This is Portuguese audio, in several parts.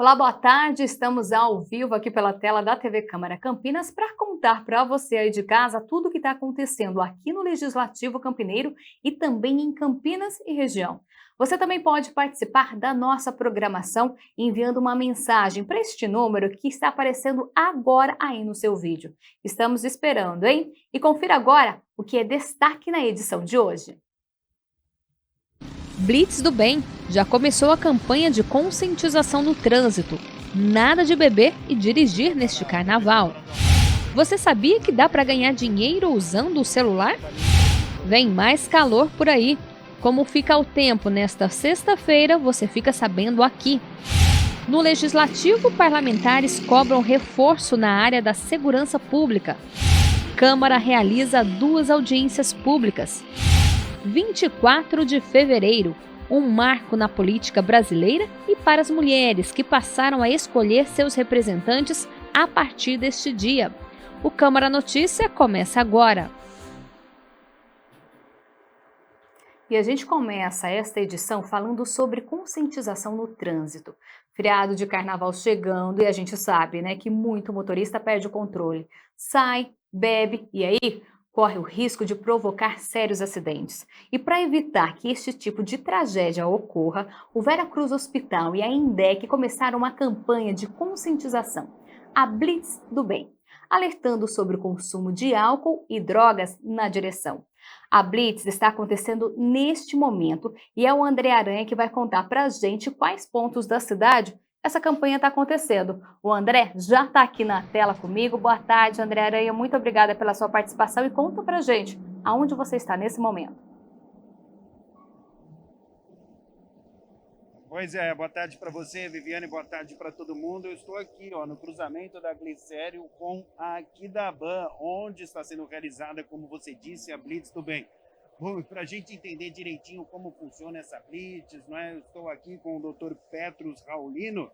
Olá, boa tarde. Estamos ao vivo aqui pela tela da TV Câmara Campinas para contar para você aí de casa tudo o que está acontecendo aqui no Legislativo Campineiro e também em Campinas e região. Você também pode participar da nossa programação enviando uma mensagem para este número que está aparecendo agora aí no seu vídeo. Estamos esperando, hein? E confira agora o que é destaque na edição de hoje. Blitz do Bem. Já começou a campanha de conscientização no trânsito. Nada de beber e dirigir neste carnaval. Você sabia que dá para ganhar dinheiro usando o celular? Vem mais calor por aí. Como fica o tempo nesta sexta-feira, você fica sabendo aqui. No Legislativo, parlamentares cobram reforço na área da segurança pública. Câmara realiza 2 audiências públicas. 24 de fevereiro, um marco na política brasileira e para as mulheres que passaram a escolher seus representantes a partir deste dia. O Câmara Notícia começa agora. E a gente começa esta edição falando sobre conscientização no trânsito. Feriado de carnaval chegando e a gente sabe, né, que muito motorista perde o controle. Sai, bebe e aí corre o risco de provocar sérios acidentes. E para evitar que este tipo de tragédia ocorra, o Vera Cruz Hospital e a INDEC começaram uma campanha de conscientização, a Blitz do Bem, alertando sobre o consumo de álcool e drogas na direção. A Blitz está acontecendo neste momento e é o André Aranha que vai contar para a gente quais pontos da cidade essa campanha está acontecendo. O André já está aqui na tela comigo. Boa tarde, André Aranha. Muito obrigada pela sua participação e conta para a gente aonde você está nesse momento. Pois é, boa tarde para você, Viviane, boa tarde para todo mundo. Eu estou aqui no cruzamento da Glicério com a Aquidaban, onde está sendo realizada, como você disse, a Blitz do Bem. Bom, para a gente entender direitinho como funciona essa Blitz, eu estou aqui com o Dr. Petros Raulino,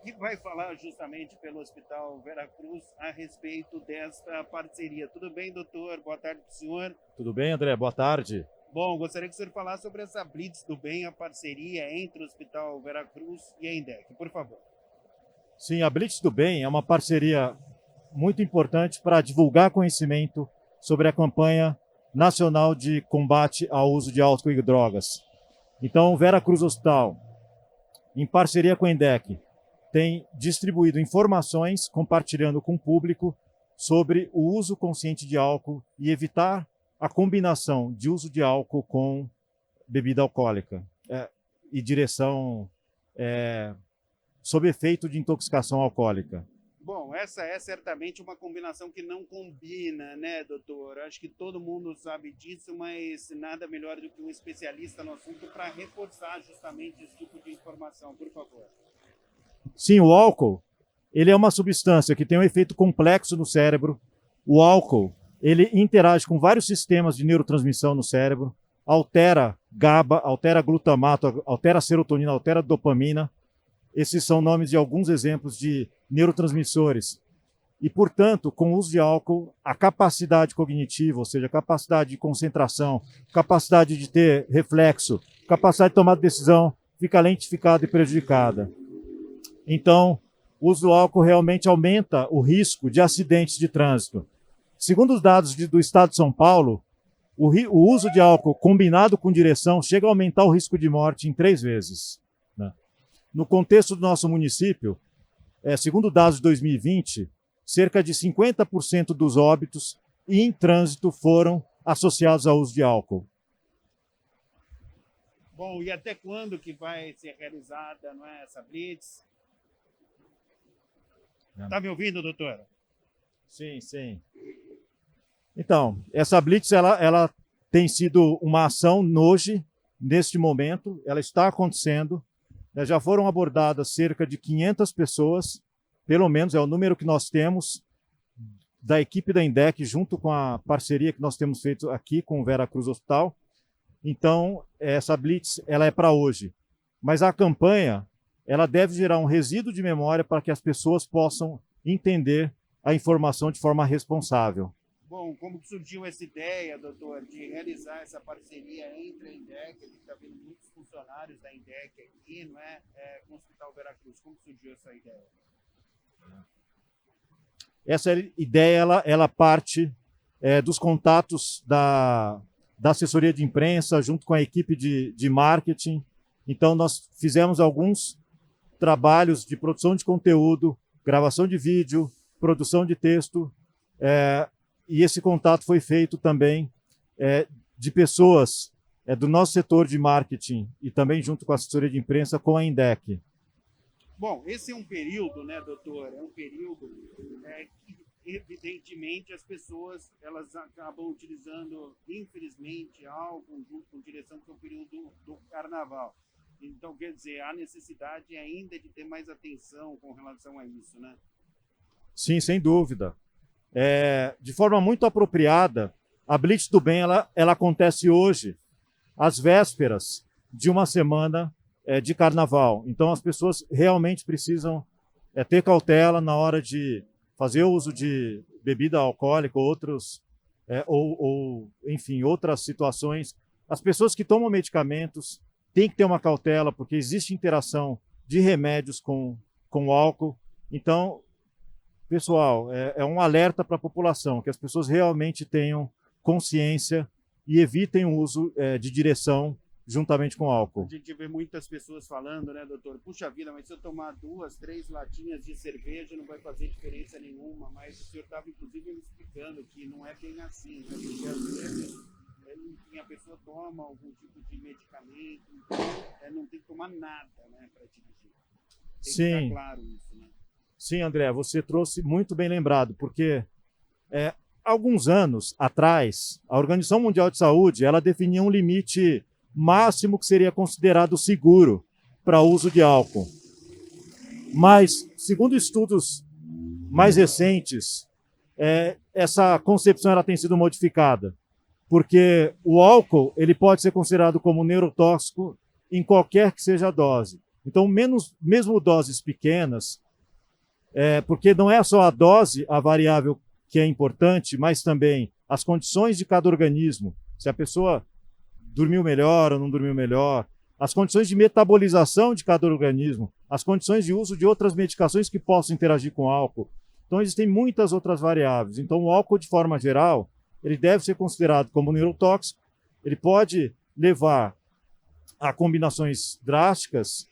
que vai falar justamente pelo Hospital Vera Cruz a respeito desta parceria. Tudo bem, doutor? Boa tarde para o senhor. Tudo bem, André? Boa tarde. Bom, gostaria que o senhor falasse sobre essa Blitz do Bem, a parceria entre o Hospital Vera Cruz e a INDEC, por favor. Sim, a Blitz do Bem é uma parceria muito importante para divulgar conhecimento sobre a campanha nacional de combate ao uso de álcool e drogas. Então, o Vera Cruz Hospital, em parceria com a INDEC, tem distribuído informações, compartilhando com o público sobre o uso consciente de álcool e evitar a combinação de uso de álcool com bebida alcoólica e direção sob efeito de intoxicação alcoólica. Bom, essa é certamente uma combinação que não combina, né, doutor? Acho que todo mundo sabe disso, mas nada melhor do que um especialista no assunto para reforçar justamente esse tipo de informação, por favor. Sim, o álcool, ele é uma substância que tem um efeito complexo no cérebro. O álcool, ele interage com vários sistemas de neurotransmissão no cérebro, altera GABA, altera glutamato, altera serotonina, altera dopamina. Esses são nomes de alguns exemplos de neurotransmissores. E, portanto, com o uso de álcool, a capacidade cognitiva, ou seja, a capacidade de concentração, capacidade de ter reflexo, capacidade de tomar decisão, fica lentificada e prejudicada. Então, o uso do álcool realmente aumenta o risco de acidentes de trânsito. Segundo os dados do Estado de São Paulo, o uso de álcool combinado com direção chega a aumentar o risco de morte em 3 vezes. Né? No contexto do nosso município, segundo dados de 2020, cerca de 50% dos óbitos em trânsito foram associados ao uso de álcool. Bom, e até quando que vai ser realizada, essa Blitz? Está me ouvindo, doutora? Sim, sim. Então, essa Blitz ela tem sido uma ação hoje, neste momento, ela está acontecendo. Já foram abordadas cerca de 500 pessoas, pelo menos é o número que nós temos, da equipe da INDEC, junto com a parceria que nós temos feito aqui com o Vera Cruz Hospital. Então, essa Blitz ela é para hoje. Mas a campanha ela deve gerar um resíduo de memória para que as pessoas possam entender a informação de forma responsável. Bom, como que surgiu essa ideia, doutor, de realizar essa parceria entre a INDEC, a gente está vendo muitos funcionários da INDEC aqui, não é, com o Hospital Veracruz. Como surgiu essa ideia? Essa ideia ela parte dos contatos da assessoria de imprensa junto com a equipe de marketing. Então, nós fizemos alguns trabalhos de produção de conteúdo, gravação de vídeo, produção de texto, e esse contato foi feito também de pessoas do nosso setor de marketing e também junto com a assessoria de imprensa com a INDEC. Bom, esse é um período, né, doutor? É um período que, evidentemente, as pessoas elas acabam utilizando, infelizmente, álcool junto com direção, que é o período do carnaval. Então, quer dizer, há necessidade ainda de ter mais atenção com relação a isso, né? Sim, sem dúvida. De forma muito apropriada, a Blitz do Bem ela acontece hoje, às vésperas de uma semana de carnaval. Então, as pessoas realmente precisam ter cautela na hora de fazer o uso de bebida alcoólica enfim, outras situações. As pessoas que tomam medicamentos têm que ter uma cautela, porque existe interação de remédios com o álcool. Então, pessoal, é um alerta para a população, que as pessoas realmente tenham consciência e evitem o uso de direção juntamente com álcool. A gente vê muitas pessoas falando, né, doutor? Puxa vida, mas se eu tomar 2, 3 latinhas de cerveja não vai fazer diferença nenhuma. Mas o senhor estava, inclusive, me explicando que não é bem assim, né? Porque às vezes a pessoa toma algum tipo de medicamento, então não tem que tomar nada, né, para dirigir. Tem que ficar claro isso, né? Sim, André, você trouxe muito bem lembrado, porque alguns anos atrás, a Organização Mundial de Saúde ela definia um limite máximo que seria considerado seguro para uso de álcool. Mas, segundo estudos mais recentes, essa concepção ela tem sido modificada, porque o álcool ele pode ser considerado como neurotóxico em qualquer que seja a dose. Então, mesmo doses pequenas, porque não é só a dose a variável que é importante, mas também as condições de cada organismo. Se a pessoa dormiu melhor ou não dormiu melhor, as condições de metabolização de cada organismo, as condições de uso de outras medicações que possam interagir com o álcool. Então, existem muitas outras variáveis. Então, o álcool, de forma geral, ele deve ser considerado como neurotóxico, ele pode levar a combinações drásticas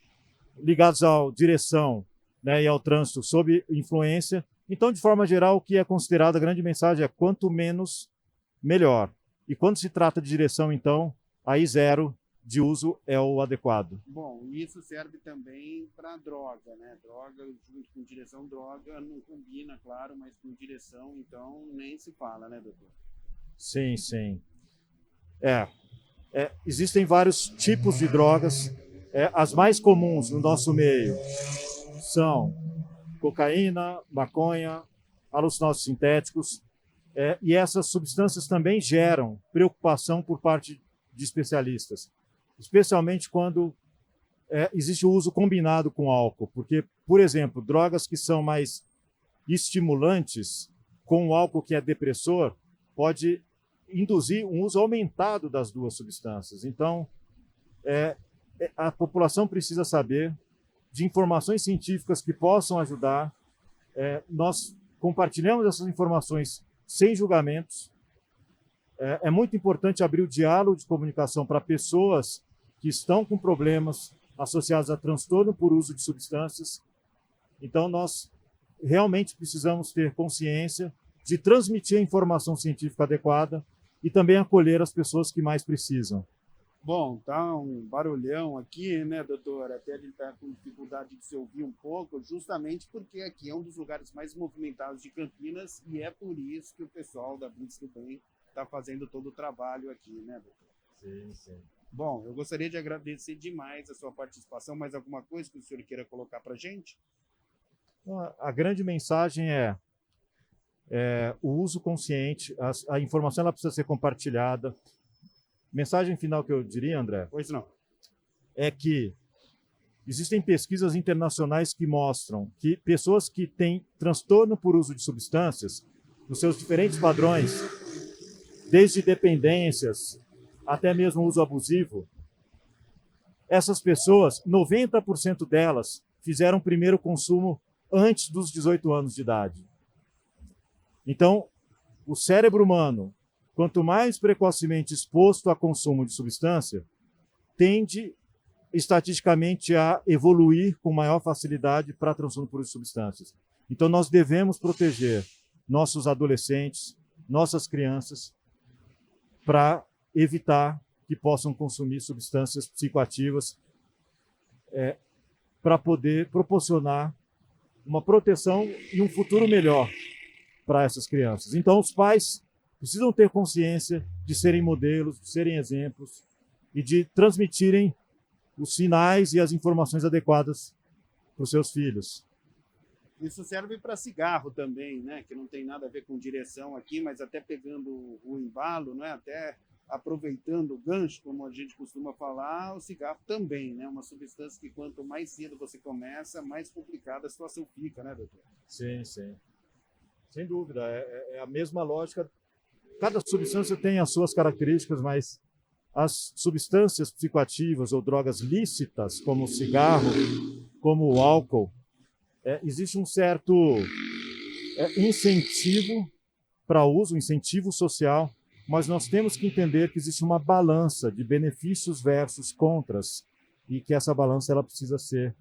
ligadas à direção, né, e ao trânsito sob influência. Então, de forma geral, o que é considerado a grande mensagem é quanto menos, melhor. E quando se trata de direção, então, aí 0 de uso é o adequado. Bom, isso serve também para droga, né? Droga junto com direção, droga não combina, claro, mas com direção, então, nem se fala, né, doutor? Sim, sim. Existem vários tipos de drogas. As mais comuns no nosso meio são cocaína, maconha, alucinógenos sintéticos, e essas substâncias também geram preocupação por parte de especialistas, especialmente quando existe o uso combinado com álcool, porque, por exemplo, drogas que são mais estimulantes com o álcool que é depressor pode induzir um uso aumentado das duas substâncias. Então, a população precisa saber de informações científicas que possam ajudar. Nós compartilhamos essas informações sem julgamentos. É muito importante abrir o diálogo de comunicação para pessoas que estão com problemas associados a transtorno por uso de substâncias. Então, nós realmente precisamos ter consciência de transmitir a informação científica adequada e também acolher as pessoas que mais precisam. Bom, tá um barulhão aqui, né, doutor? Até ele está com dificuldade de se ouvir um pouco, justamente porque aqui é um dos lugares mais movimentados de Campinas e é por isso que o pessoal da Blitz do Bem está fazendo todo o trabalho aqui, né, doutor? Sim, sim. Bom, eu gostaria de agradecer demais a sua participação. Mais alguma coisa que o senhor queira colocar para a gente? A grande mensagem é o uso consciente, a informação ela precisa ser compartilhada. Mensagem final que eu diria, André, Pois não. é que existem pesquisas internacionais que mostram que pessoas que têm transtorno por uso de substâncias nos seus diferentes padrões, desde dependências até mesmo uso abusivo, essas pessoas, 90% delas, fizeram o primeiro consumo antes dos 18 anos de idade. Então, o cérebro humano, quanto mais precocemente exposto a consumo de substância, tende estatisticamente a evoluir com maior facilidade para transtorno por uso de substâncias. Então, nós devemos proteger nossos adolescentes, nossas crianças, para evitar que possam consumir substâncias psicoativas, para poder proporcionar uma proteção e um futuro melhor para essas crianças. Então, os pais precisam ter consciência de serem modelos, de serem exemplos e de transmitirem os sinais e as informações adequadas para os seus filhos. Isso serve para cigarro também, né? Que não tem nada a ver com direção aqui, mas até pegando o embalo, né? Até aproveitando o gancho, como a gente costuma falar, o cigarro também, né? Uma substância que quanto mais cedo você começa, mais complicada a situação fica, né, doutor? Sim, sim. Sem dúvida. É a mesma lógica. Cada substância tem as suas características, mas as substâncias psicoativas ou drogas lícitas, como o cigarro, como o álcool, existe um certo incentivo para uso, incentivo social, mas nós temos que entender que existe uma balança de benefícios versus contras e que essa balança ela precisa ser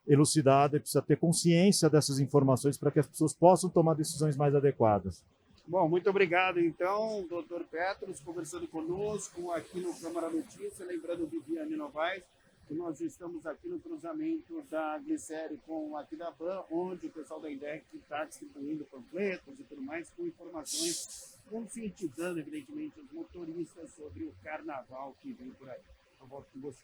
elucidada, precisa ter consciência dessas informações para que as pessoas possam tomar decisões mais adequadas. Bom, muito obrigado, então, doutor Petros, conversando conosco aqui no Câmara Notícia, lembrando Viviane Novaes, que nós estamos aqui no cruzamento da Glicério com a Aquidaban, onde o pessoal da INDEC está distribuindo panfletos e tudo mais, com informações, conscientizando, evidentemente, os motoristas sobre o carnaval que vem por aí. Eu volto com você.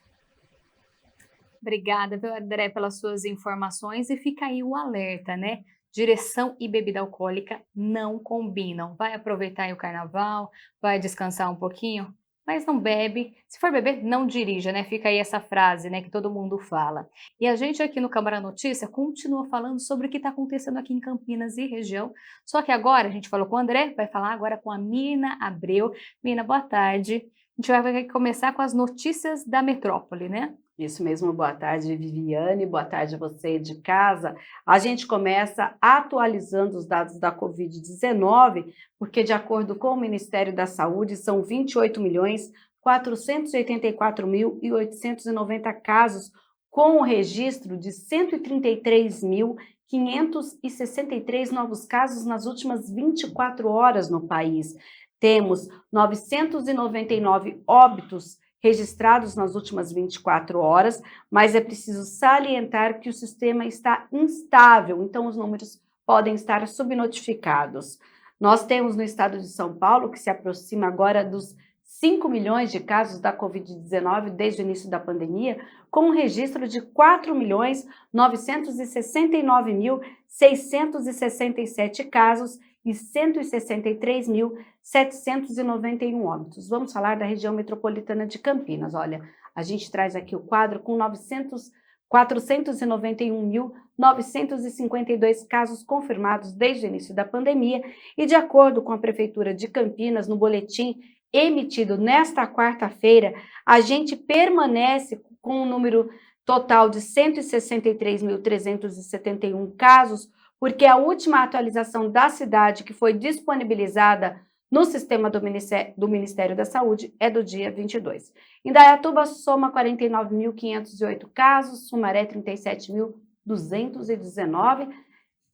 Obrigada, viu, André, pelas suas informações, e fica aí o alerta, né? Direção e bebida alcoólica não combinam. Vai aproveitar aí o carnaval, vai descansar um pouquinho, mas não bebe. Se for beber, não dirija, né? Fica aí essa frase, né, que todo mundo fala. E a gente aqui no Câmara Notícia continua falando sobre o que está acontecendo aqui em Campinas e região. Só que agora, a gente falou com o André, vai falar agora com a Mina Abreu. Mina, boa tarde. A gente vai começar com as notícias da metrópole, né? Isso mesmo, boa tarde, Viviane, boa tarde a você de casa. A gente começa atualizando os dados da Covid-19, porque de acordo com o Ministério da Saúde, são 28.484.890 casos, com o registro de 133.563 novos casos nas últimas 24 horas no país. Temos 999 óbitos registrados nas últimas 24 horas, mas é preciso salientar que o sistema está instável, então os números podem estar subnotificados. Nós temos no estado de São Paulo, que se aproxima agora dos 5 milhões de casos da Covid-19 desde o início da pandemia, com um registro de 4.969.667 casos e 163.791 óbitos. Vamos falar da região metropolitana de Campinas. Olha, a gente traz aqui o quadro com 491.952 casos confirmados desde o início da pandemia e, de acordo com a Prefeitura de Campinas, no boletim emitido nesta quarta-feira, a gente permanece com um número total de 163.371 casos, porque a última atualização da cidade que foi disponibilizada no sistema do Ministério da Saúde é do dia 22. Indaiatuba soma 49.508 casos, Sumaré 37.219,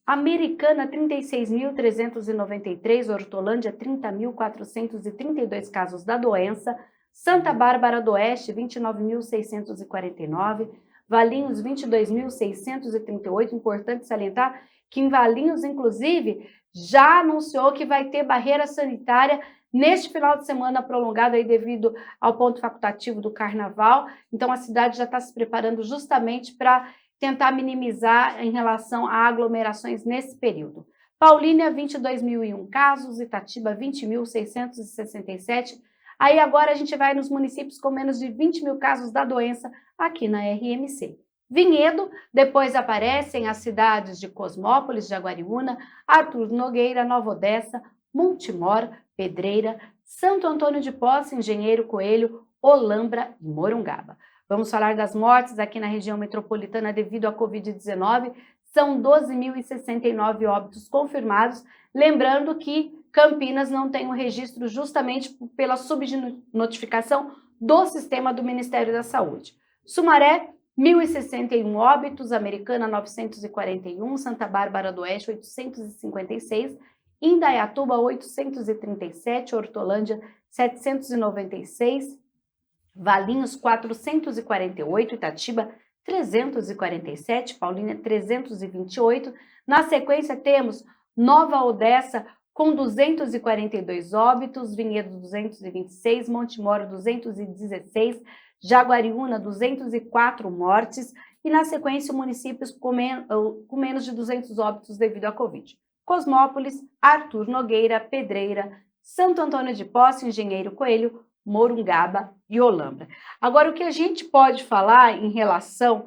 Americana 36.393, Hortolândia 30.432 casos da doença, Santa Bárbara do Oeste 29.649, Valinhos 22.638, importante salientar que em Valinhos, inclusive, já anunciou que vai ter barreira sanitária neste final de semana prolongado aí devido ao ponto facultativo do Carnaval. Então, a cidade já está se preparando justamente para tentar minimizar em relação a aglomerações nesse período. Paulínia, 22.001 casos, Itatiba, 20.667. Aí agora a gente vai nos municípios com menos de 20 mil casos da doença aqui na RMC. Vinhedo, depois aparecem as cidades de Cosmópolis, Jaguariúna, Arthur Nogueira, Nova Odessa, Montemor, Pedreira, Santo Antônio de Posse, Engenheiro Coelho, Olambra e Morungaba. Vamos falar das mortes aqui na região metropolitana devido à Covid-19. São 12.069 óbitos confirmados. Lembrando que Campinas não tem um registro justamente pela subnotificação do sistema do Ministério da Saúde. Sumaré, 1.061 óbitos, Americana 941, Santa Bárbara do Oeste 856, Indaiatuba 837, Hortolândia 796, Valinhos 448, Itatiba 347, Paulínia 328. Na sequência temos Nova Odessa com 242 óbitos, Vinhedo 226, Montemor 216, Jaguariúna 204 mortes e na sequência municípios com menos de 200 óbitos devido à Covid. Cosmópolis, Arthur Nogueira, Pedreira, Santo Antônio de Posse, Engenheiro Coelho, Morungaba e Olambra. Agora, o que a gente pode falar em relação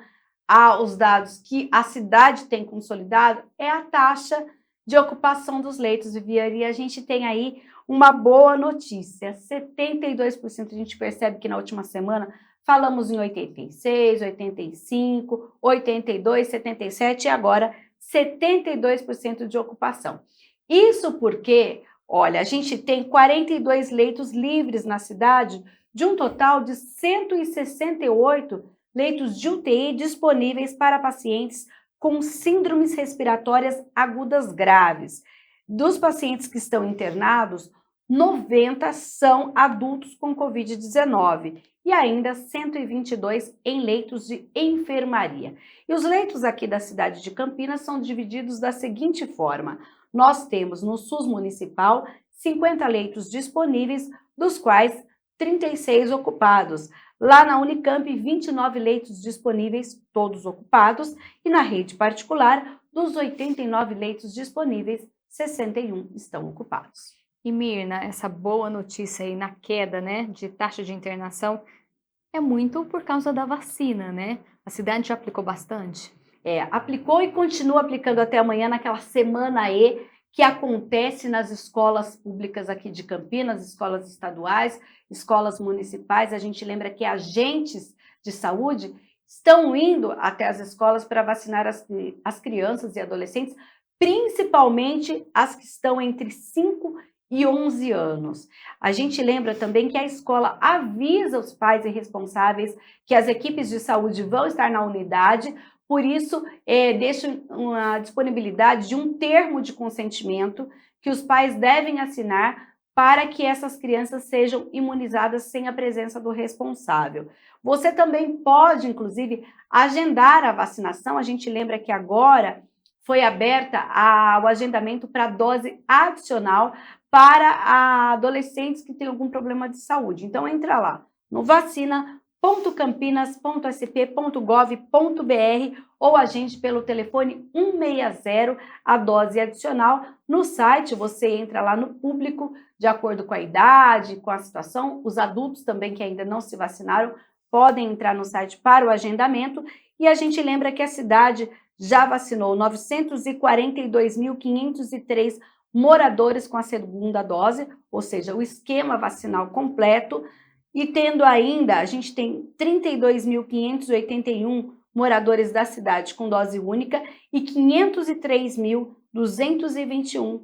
aos dados que a cidade tem consolidado é a taxa de ocupação dos leitos, Viviane, e a gente tem aí uma boa notícia, 72%, a gente percebe que na última semana falamos em 86, 85, 82, 77 e agora 72% de ocupação. Isso porque, olha, a gente tem 42 leitos livres na cidade, de um total de 168 leitos de UTI disponíveis para pacientes com síndromes respiratórias agudas graves. Dos pacientes que estão internados, 90 são adultos com Covid-19 e ainda 122 em leitos de enfermaria. E os leitos aqui da cidade de Campinas são divididos da seguinte forma: nós temos no SUS municipal 50 leitos disponíveis, dos quais 36 ocupados. Lá na Unicamp, 29 leitos disponíveis, todos ocupados, e na rede particular, dos 89 leitos disponíveis, 61 estão ocupados. E Mirna, essa boa notícia aí na queda, né, de taxa de internação é muito por causa da vacina, né? A cidade já aplicou bastante? Aplicou e continua aplicando até amanhã naquela semana E que acontece nas escolas públicas aqui de Campinas, escolas estaduais, escolas municipais. A gente lembra que agentes de saúde estão indo até as escolas para vacinar as crianças e adolescentes, principalmente as que estão entre 5 e 11 anos. A gente lembra também que a escola avisa os pais e responsáveis que as equipes de saúde vão estar na unidade. Por isso, deixa uma disponibilidade de um termo de consentimento que os pais devem assinar para que essas crianças sejam imunizadas sem a presença do responsável. Você também pode, inclusive, agendar a vacinação. A gente lembra que agora foi aberta o agendamento para dose adicional para adolescentes que têm algum problema de saúde. Então, entra lá no vacina.campinas.sp.gov.br ou agende pelo telefone 160 a dose adicional. No site você entra lá no público, de acordo com a idade, com a situação. Os adultos também que ainda não se vacinaram podem entrar no site para o agendamento. E a gente lembra que a cidade já vacinou 942.503 moradores com a segunda dose, ou seja, o esquema vacinal completo. E tendo ainda, a gente tem 32.581 moradores da cidade com dose única e 503.221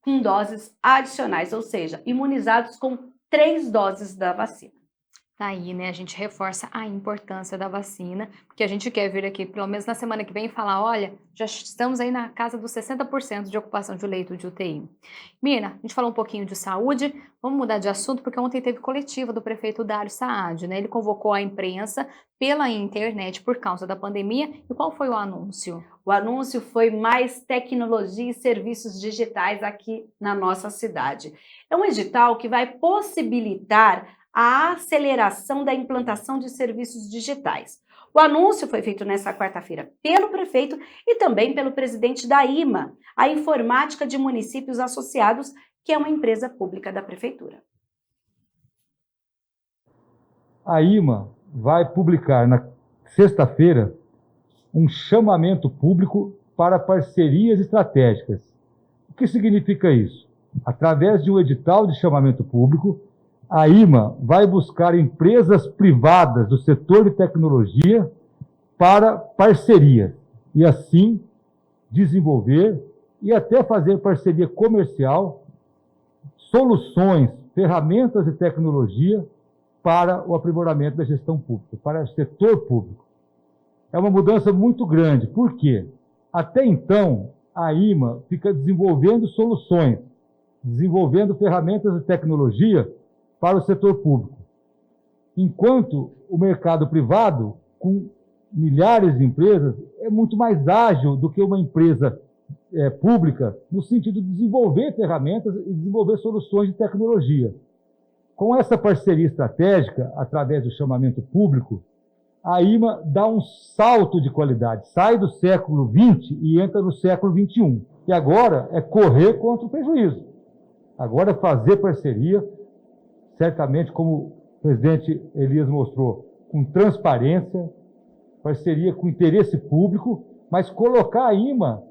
com doses adicionais, ou seja, imunizados com 3 doses da vacina. Tá aí, né? A gente reforça a importância da vacina, porque a gente quer vir aqui, pelo menos na semana que vem, e falar, olha, já estamos aí na casa dos 60% de ocupação de leito de UTI. Mirna, a gente falou um pouquinho de saúde, vamos mudar de assunto, porque ontem teve coletiva do prefeito Dário Saad, né? Ele convocou a imprensa pela internet por causa da pandemia. E qual foi o anúncio? O anúncio foi mais tecnologia e serviços digitais aqui na nossa cidade. É um edital que vai possibilitar a aceleração da implantação de serviços digitais. O anúncio foi feito nesta quarta-feira pelo prefeito e também pelo presidente da IMA, a Informática de Municípios Associados, que é uma empresa pública da prefeitura. A IMA vai publicar na sexta-feira um chamamento público para parcerias estratégicas. O que significa isso? Através de um edital de chamamento público, a IMA vai buscar empresas privadas do setor de tecnologia para parceria e assim desenvolver e até fazer parceria comercial, soluções, ferramentas e tecnologia para o aprimoramento da gestão pública, para o setor público. É uma mudança muito grande. Por quê? Até então, a IMA fica desenvolvendo soluções, desenvolvendo ferramentas e tecnologia para o setor público. Enquanto o mercado privado, com milhares de empresas, é muito mais ágil do que uma empresa pública, no sentido de desenvolver ferramentas e desenvolver soluções de tecnologia. Com essa parceria estratégica, através do chamamento público, a IMA dá um salto de qualidade, sai do século XX e entra no século XXI. E agora é correr contra o prejuízo. Agora é fazer parceria, certamente, como o presidente Elias mostrou, com transparência, parceria com interesse público, mas colocar a IMA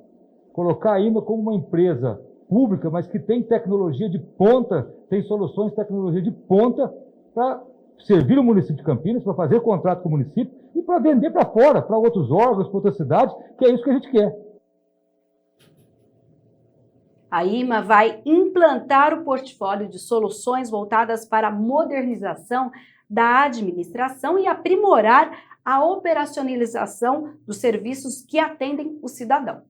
como uma empresa pública, mas que tem tecnologia de ponta, tem soluções de tecnologia de ponta para servir o município de Campinas, para fazer contrato com o município e para vender para fora, para outros órgãos, para outras cidades, que é isso que a gente quer. A IMA vai implantar o portfólio de soluções voltadas para a modernização da administração e aprimorar a operacionalização dos serviços que atendem o cidadão.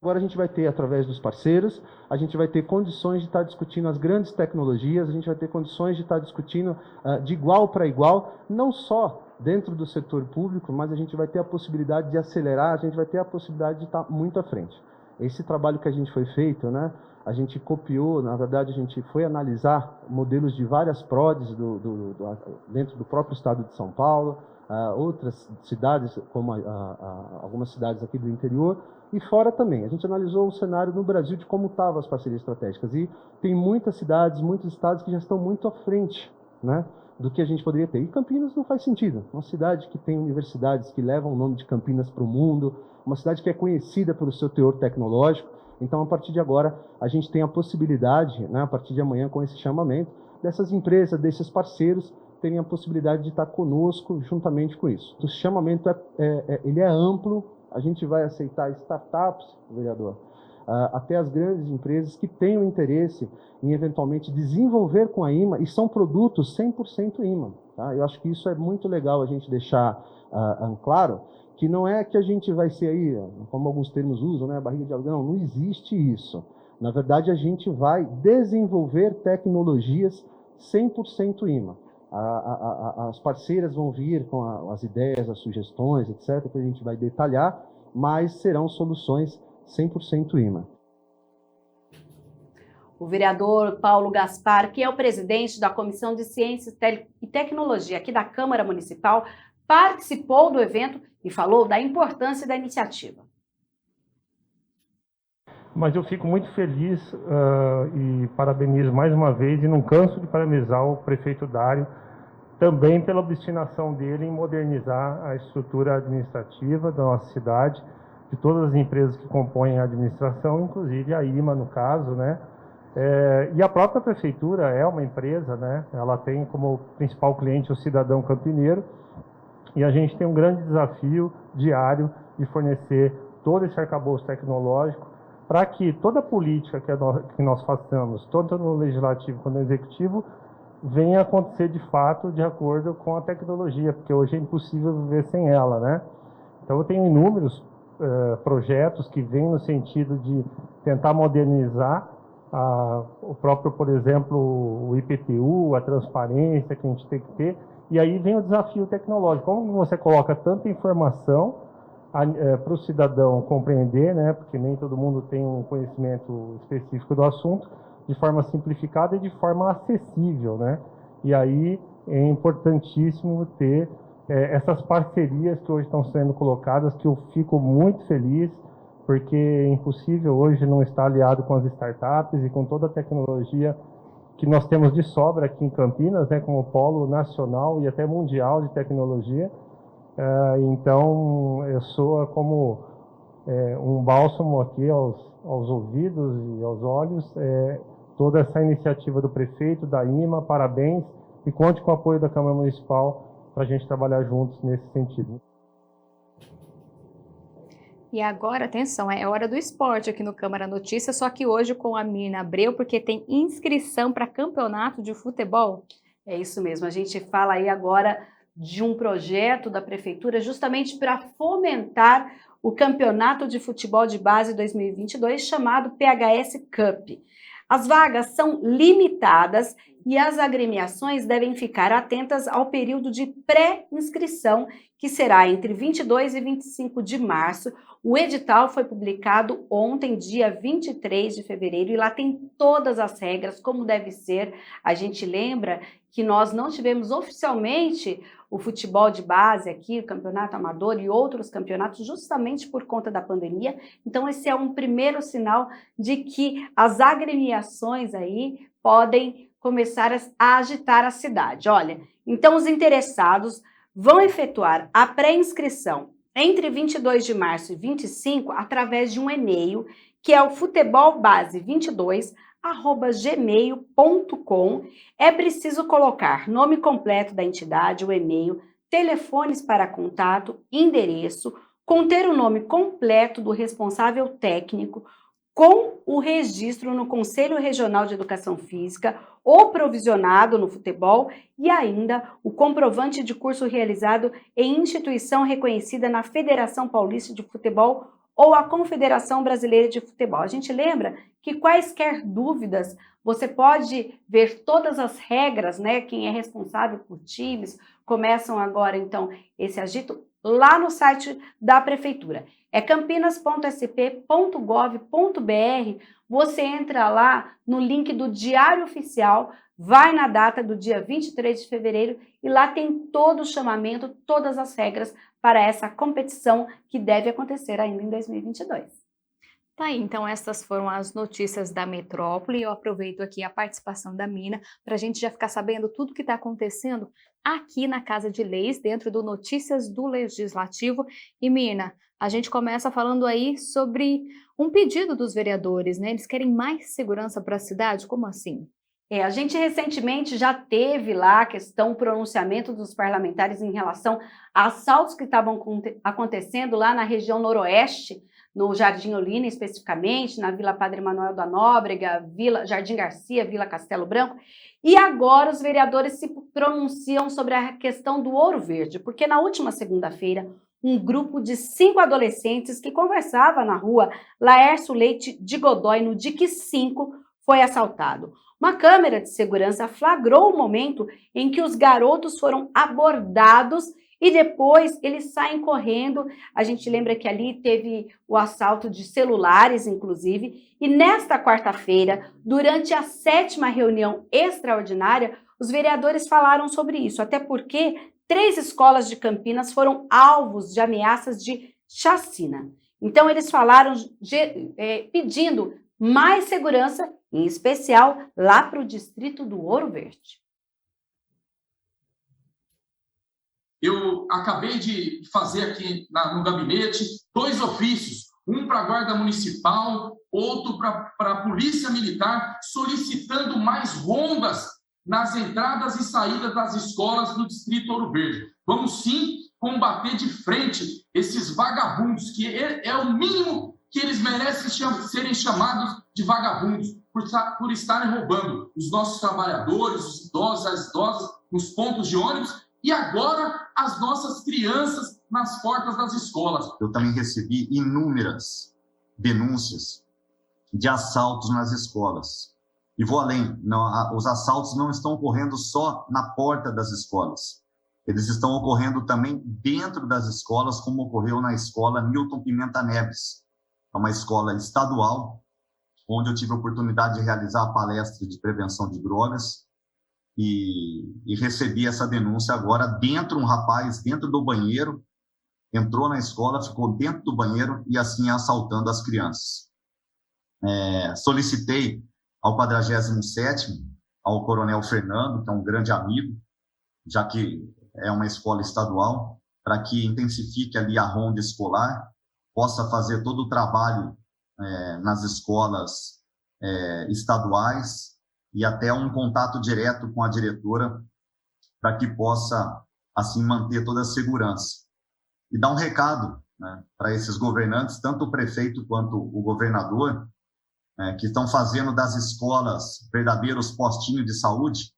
Agora a gente vai ter, através dos parceiros, a gente vai ter condições de estar discutindo as grandes tecnologias, a gente vai ter condições de estar discutindo de igual para igual, não só dentro do setor público, mas a gente vai ter a possibilidade de acelerar, a gente vai ter a possibilidade de estar muito à frente. Esse trabalho que a gente foi feito, né, a gente copiou, na verdade a gente foi analisar modelos de várias PRODs dentro do próprio estado de São Paulo, outras cidades, como algumas cidades aqui do interior, e fora também. A gente analisou o cenário no Brasil de como estavam as parcerias estratégicas. E tem muitas cidades, muitos estados que já estão muito à frente, né, do que a gente poderia ter. E Campinas não faz sentido. Uma cidade que tem universidades que levam o nome de Campinas para o mundo, uma cidade que é conhecida pelo seu teor tecnológico. Então, a partir de agora, a gente tem a possibilidade, né, a partir de amanhã, com esse chamamento, dessas empresas, desses parceiros, terem a possibilidade de estar conosco juntamente com isso. O chamamento ele é amplo. A gente vai aceitar startups, vereador, até as grandes empresas que tenham interesse em, eventualmente, desenvolver com a IMA, e são produtos 100% IMA. Tá? Eu acho que isso é muito legal a gente deixar claro, que não é que a gente vai ser aí, como alguns termos usam, né, barriga de algodão, não existe isso. Na verdade, a gente vai desenvolver tecnologias 100% IMA. As parceiras vão vir com as ideias, as sugestões, etc., que a gente vai detalhar, mas serão soluções 100% IMA. O vereador Paulo Gaspar, que é o presidente da Comissão de Ciência e Tecnologia aqui da Câmara Municipal, participou do evento e falou da importância da iniciativa. Mas eu fico muito feliz e parabenizo mais uma vez, e não canso de parabenizar o prefeito Dário, também pela obstinação dele em modernizar a estrutura administrativa da nossa cidade, de todas as empresas que compõem a administração, inclusive a IMA, no caso, né? E a própria prefeitura é uma empresa, né? Ela tem como principal cliente o cidadão campineiro, e a gente tem um grande desafio diário de fornecer todo esse arcabouço tecnológico para que toda a política que nós façamos, tanto no legislativo quanto no executivo, venha acontecer de fato de acordo com a tecnologia, porque hoje é impossível viver sem ela, né? Então eu tenho inúmeros projetos que vêm no sentido de tentar modernizar o próprio, por exemplo, o IPTU, a transparência que a gente tem que ter, e aí vem o desafio tecnológico. Como você coloca tanta informação para o cidadão compreender, né, porque nem todo mundo tem um conhecimento específico do assunto, de forma simplificada e de forma acessível, né? E aí é importantíssimo ter essas parcerias que hoje estão sendo colocadas, que eu fico muito feliz, porque é impossível hoje não estar aliado com as startups e com toda a tecnologia que nós temos de sobra aqui em Campinas, né, como polo nacional e até mundial de tecnologia. Então, soa como um bálsamo aqui aos ouvidos e aos olhos, toda essa iniciativa do prefeito, da IMA, parabéns, e conte com o apoio da Câmara Municipal para a gente trabalhar juntos nesse sentido. E agora, atenção, é hora do esporte aqui no Câmara Notícias, só que hoje com a Mirna Abreu, porque tem inscrição para campeonato de futebol. É isso mesmo, a gente fala aí agora de um projeto da Prefeitura justamente para fomentar o Campeonato de Futebol de Base 2022, chamado PHS Cup. As vagas são limitadas e as agremiações devem ficar atentas ao período de pré-inscrição, que será entre 22 e 25 de março. O edital foi publicado ontem, dia 23 de fevereiro, e lá tem todas as regras, como deve ser. A gente lembra que nós não tivemos oficialmente o futebol de base aqui, o campeonato amador e outros campeonatos, justamente por conta da pandemia. Então, esse é um primeiro sinal de que as agremiações aí podem começar a agitar a cidade. Olha, então os interessados vão efetuar a pré-inscrição entre 22 de março e 25 através de um e-mail, que é o futebolbase22@gmail.com. É preciso colocar nome completo da entidade, o e-mail, telefones para contato, endereço, conter o nome completo do responsável técnico, com o registro no Conselho Regional de Educação Física ou provisionado no futebol e ainda o comprovante de curso realizado em instituição reconhecida na Federação Paulista de Futebol ou a Confederação Brasileira de Futebol. A gente lembra que quaisquer dúvidas, você pode ver todas as regras, né? Quem é responsável por times, começam agora então esse agito lá no site da Prefeitura. É campinas.sp.gov.br, você entra lá no link do Diário Oficial, vai na data do dia 23 de fevereiro e lá tem todo o chamamento, todas as regras para essa competição que deve acontecer ainda em 2022. Tá aí, então essas foram as notícias da metrópole. Eu aproveito aqui a participação da Mina para a gente já ficar sabendo tudo que está acontecendo aqui na Casa de Leis, dentro do Notícias do Legislativo. E Mina, a gente começa falando aí sobre um pedido dos vereadores, né? Eles querem mais segurança para a cidade, como assim? A gente recentemente já teve lá a questão, o pronunciamento dos parlamentares em relação a assaltos que estavam acontecendo lá na região noroeste, no Jardim Olinda especificamente, na Vila Padre Manuel da Nóbrega, Jardim Garcia, Vila Castelo Branco. E agora os vereadores se pronunciam sobre a questão do Ouro Verde, porque na última segunda-feira, um grupo de 5 adolescentes que conversava na rua Laércio Leite de Godoy, no DIC 5, foi assaltado. Uma câmera de segurança flagrou o momento em que os garotos foram abordados e depois eles saem correndo. A gente lembra que ali teve o assalto de celulares, inclusive, e nesta quarta-feira, durante a 7ª reunião extraordinária, os vereadores falaram sobre isso, até porque 3 escolas de Campinas foram alvos de ameaças de chacina. Então, eles falaram pedindo mais segurança, em especial lá para o distrito do Ouro Verde. Eu acabei de fazer aqui no gabinete 2 ofícios, um para a Guarda Municipal, outro para a Polícia Militar, solicitando mais rondas nas entradas e saídas das escolas do Distrito Ouro Verde. Vamos sim combater de frente esses vagabundos, que é o mínimo que eles merecem serem chamados de vagabundos, por estarem roubando os nossos trabalhadores, os idosos, as idosas, nos pontos de ônibus, e agora as nossas crianças nas portas das escolas. Eu também recebi inúmeras denúncias de assaltos nas escolas. E vou além, os assaltos não estão ocorrendo só na porta das escolas. Eles estão ocorrendo também dentro das escolas, como ocorreu na escola Milton Pimenta Neves. É uma escola estadual, onde eu tive a oportunidade de realizar a palestra de prevenção de drogas. E recebi essa denúncia agora um rapaz dentro do banheiro, entrou na escola, ficou dentro do banheiro e assim assaltando as crianças. Solicitei ao 47º, ao Coronel Fernando, que é um grande amigo, já que é uma escola estadual, para que intensifique ali a ronda escolar, possa fazer todo o trabalho nas escolas estaduais e até um contato direto com a diretora para que possa, assim, manter toda a segurança. E dar um recado, né, para esses governantes, tanto o prefeito quanto o governador, que estão fazendo das escolas verdadeiros postinhos de saúde,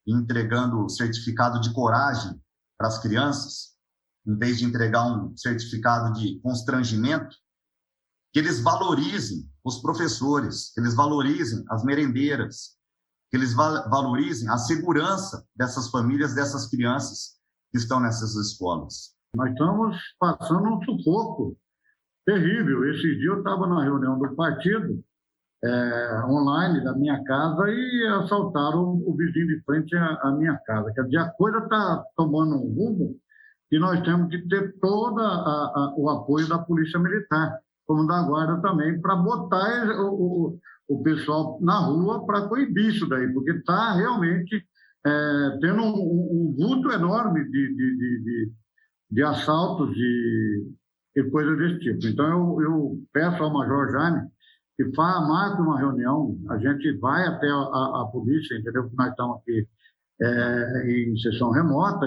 entregando certificado de coragem para as crianças, em vez de entregar um certificado de constrangimento, que eles valorizem os professores, que eles valorizem as merendeiras, que eles valorizem a segurança dessas famílias, dessas crianças que estão nessas escolas. Nós estamos passando um sufoco terrível. Esse dia eu estava na reunião do partido, online da minha casa, e assaltaram o vizinho de frente à minha casa. Quer dizer, a coisa está tomando um rumo e nós temos que ter todo o apoio da Polícia Militar, como da Guarda também, para botar o pessoal na rua para coibir isso daí, porque está realmente tendo um vulto enorme de assaltos e coisas desse tipo. Então, eu peço ao Major Jaime que marque uma reunião, a gente vai até a polícia, entendeu? Nós estamos aqui em sessão remota,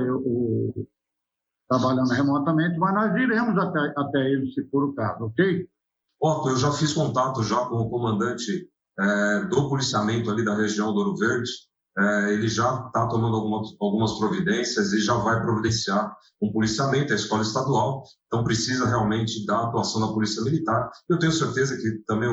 trabalhando remotamente, mas nós iremos até eles, se for o caso, ok? Otto, eu já fiz contato já com o comandante do policiamento ali da região do Ouro Verde. Ele já está tomando algumas providências e já vai providenciar um policiamento, a escola estadual, então precisa realmente da atuação da Polícia Militar. Eu tenho certeza que também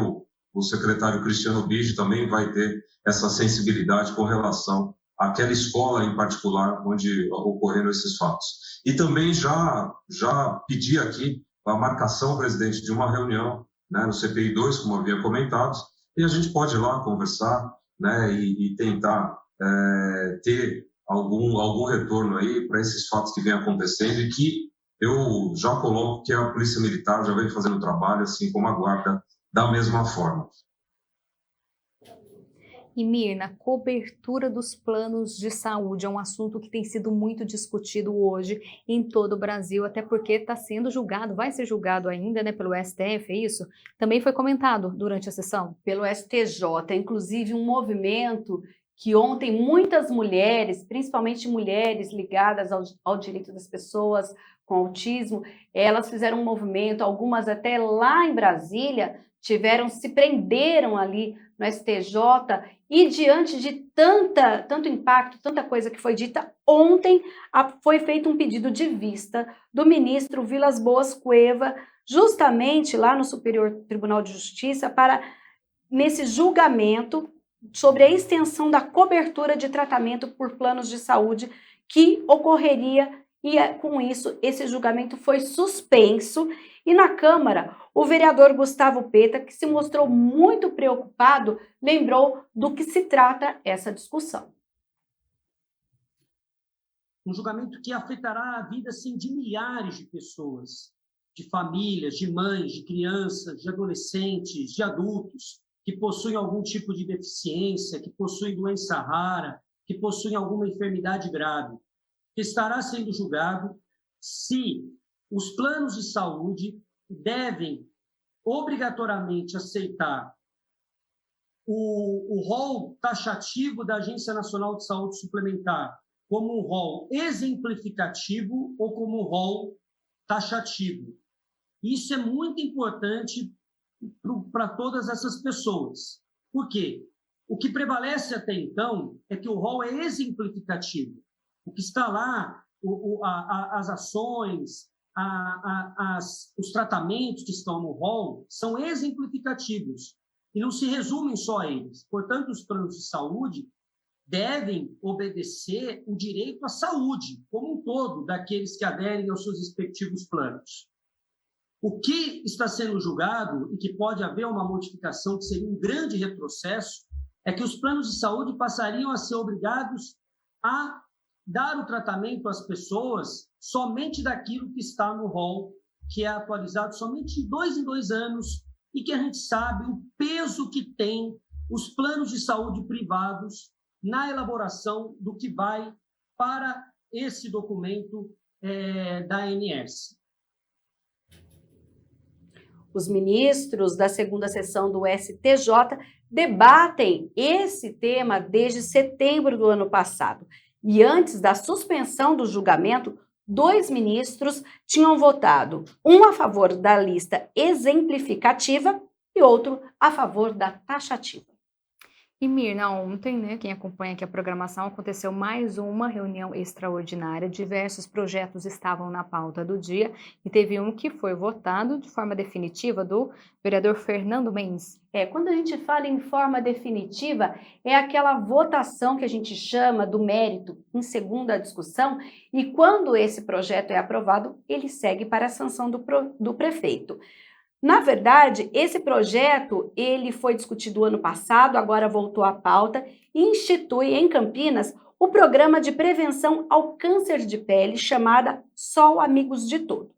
o secretário Cristiano Bigi também vai ter essa sensibilidade com relação àquela escola em particular onde ocorreram esses fatos. E também já pedi aqui a marcação, presidente, de uma reunião, né, no CPI 2, como havia comentado, e a gente pode ir lá conversar, né, e tentar ter algum retorno aí para esses fatos que vêm acontecendo e que eu já coloco que a Polícia Militar já vem fazendo o trabalho, assim como a Guarda, da mesma forma. E Mirna, cobertura dos planos de saúde é um assunto que tem sido muito discutido hoje em todo o Brasil, até porque está sendo julgado, vai ser julgado ainda, né, pelo STF, é isso? Também foi comentado durante a sessão? Pelo STJ, inclusive um movimento que ontem muitas mulheres, principalmente mulheres ligadas ao direito das pessoas com autismo, elas fizeram um movimento, algumas até lá em Brasília, se prenderam ali no STJ, e diante de tanto impacto, tanta coisa que foi dita, ontem foi feito um pedido de vista do ministro Vilas Boas Cueva, justamente lá no Superior Tribunal de Justiça, para, nesse julgamento, sobre a extensão da cobertura de tratamento por planos de saúde que ocorreria, e com isso esse julgamento foi suspenso. E na Câmara, o vereador Gustavo Peta, que se mostrou muito preocupado, lembrou do que se trata essa discussão. Um julgamento que afetará a vida, sim, de milhares de pessoas, de famílias, de mães, de crianças, de adolescentes, de adultos, que possuem algum tipo de deficiência, que possuem doença rara, que possuem alguma enfermidade grave, que estará sendo julgado se os planos de saúde devem obrigatoriamente aceitar o rol taxativo da Agência Nacional de Saúde Suplementar como um rol exemplificativo ou como um rol taxativo. Isso é muito importante para todas essas pessoas. Por quê? O que prevalece até então é que o rol é exemplificativo. O que está lá, as ações, os tratamentos que estão no rol são exemplificativos e não se resumem só a eles. Portanto, os planos de saúde devem obedecer o direito à saúde como um todo daqueles que aderem aos seus respectivos planos. O que está sendo julgado e que pode haver uma modificação que seria um grande retrocesso é que os planos de saúde passariam a ser obrigados a dar o tratamento às pessoas somente daquilo que está no rol, que é atualizado somente de 2 em 2 anos, e que a gente sabe o peso que tem os planos de saúde privados na elaboração do que vai para esse documento da ANS. Os ministros da segunda sessão do STJ debatem esse tema desde setembro do ano passado. E antes da suspensão do julgamento, 2 ministros tinham votado, um a favor da lista exemplificativa e outro a favor da taxativa. E Mirna, ontem, né, quem acompanha aqui a programação, aconteceu mais uma reunião extraordinária. Diversos projetos estavam na pauta do dia e teve um que foi votado de forma definitiva do vereador Fernando Mendes. Quando a gente fala em forma definitiva, é aquela votação que a gente chama do mérito em segunda discussão, e quando esse projeto é aprovado, ele segue para a sanção do prefeito. Na verdade, esse projeto ele foi discutido ano passado, agora voltou à pauta e institui em Campinas o programa de prevenção ao câncer de pele chamada Sol Amigos de Todo.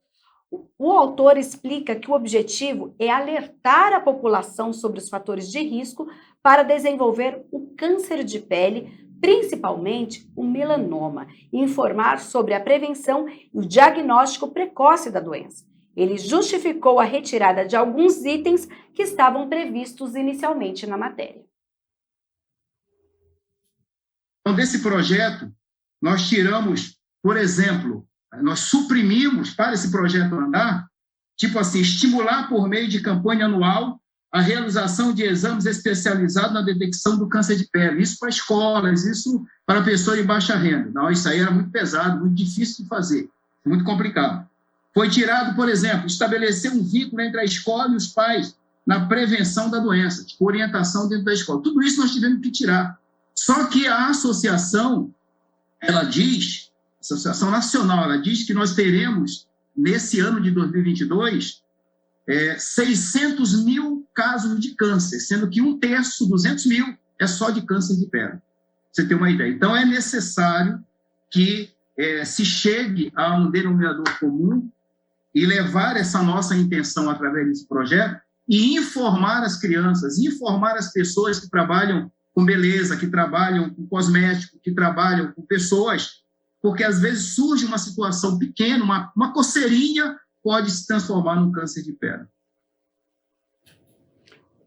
O autor explica que o objetivo é alertar a população sobre os fatores de risco para desenvolver o câncer de pele, principalmente o melanoma, e informar sobre a prevenção e o diagnóstico precoce da doença. Ele justificou a retirada de alguns itens que estavam previstos inicialmente na matéria. Então, desse projeto, nós tiramos, por exemplo, nós suprimimos para esse projeto andar, tipo assim, estimular por meio de campanha anual a realização de exames especializados na detecção do câncer de pele. Isso para escolas, isso para pessoas de baixa renda. Não, isso aí era muito pesado, muito difícil de fazer, muito complicado. Foi tirado, por exemplo, estabelecer um vínculo entre a escola e os pais na prevenção da doença, tipo orientação dentro da escola. Tudo isso nós tivemos que tirar. Só que a associação, ela diz, a Associação Nacional, ela diz que nós teremos, nesse ano de 2022, 600 mil casos de câncer, sendo que 1/3, 200 mil, é só de câncer de pele. Você tem uma ideia. Então, é necessário que se chegue a um denominador comum e levar essa nossa intenção através desse projeto e informar as crianças, informar as pessoas que trabalham com beleza, que trabalham com cosmético, que trabalham com pessoas, porque às vezes surge uma situação pequena, uma coceirinha pode se transformar num câncer de pele.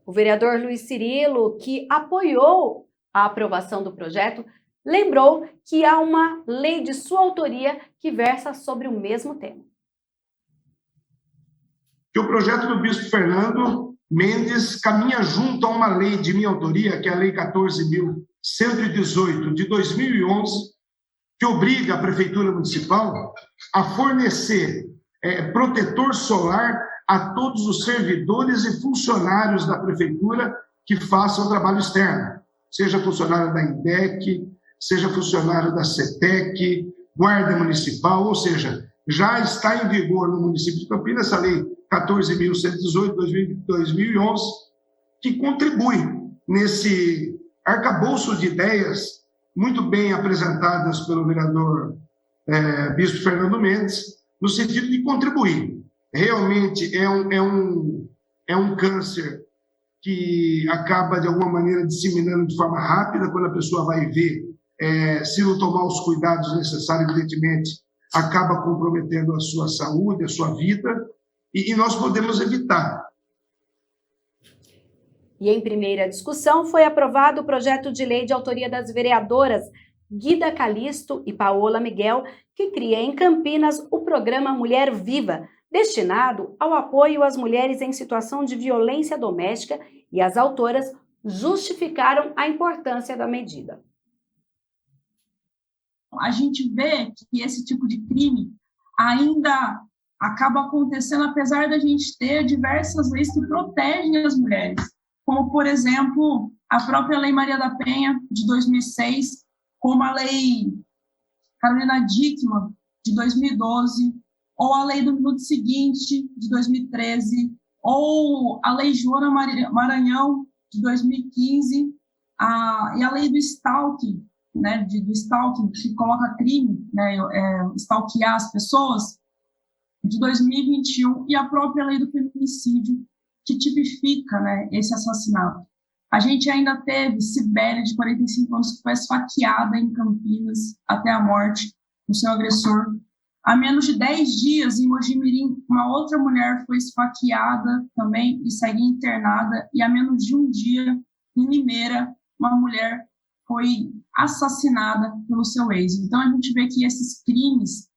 O vereador Luiz Cirilo, que apoiou a aprovação do projeto, lembrou que há uma lei de sua autoria que versa sobre o mesmo tema. Que o projeto do bispo Fernando Mendes caminha junto a uma lei de minha autoria, que é a Lei 14.118 de 2011, que obriga a Prefeitura Municipal a fornecer protetor solar a todos os servidores e funcionários da Prefeitura que façam trabalho externo, seja funcionário da INDEC, seja funcionário da CETEC, Guarda Municipal, ou seja, já está em vigor no município de Campinas essa Lei 14.118 de 2011, que contribui nesse arcabouço de ideias muito bem apresentadas pelo vereador bispo Fernando Mendes, no sentido de contribuir. Realmente é um câncer que acaba, de alguma maneira, disseminando de forma rápida. Quando a pessoa vai ver, se não tomar os cuidados necessários, evidentemente, acaba comprometendo a sua saúde, a sua vida, e nós podemos evitar. E em primeira discussão foi aprovado o projeto de lei de autoria das vereadoras Guida Calisto e Paola Miguel, que cria em Campinas o programa Mulher Viva, destinado ao apoio às mulheres em situação de violência doméstica, e as autoras justificaram a importância da medida. A gente vê que esse tipo de crime ainda acaba acontecendo, apesar da gente ter diversas leis que protegem as mulheres, como, por exemplo, a própria Lei Maria da Penha, de 2006, como a Lei Carolina Dickmann, de 2012, ou a Lei do Minuto Seguinte, de 2013, ou a Lei Joana Maranhão, de 2015, e a Lei do Stalking, né, do stalking, que coloca crime, né, stalkear as pessoas, de 2021, e a própria Lei do Feminicídio, que tipifica, né, esse assassinato. A gente ainda teve Sibélia, de 45 anos, que foi esfaqueada em Campinas até a morte do seu agressor. Há menos de 10 dias, em Mojimirim, uma outra mulher foi esfaqueada também e segue internada. E há menos de um dia, em Limeira, uma mulher foi assassinada pelo seu ex. Então, a gente vê que esses crimes,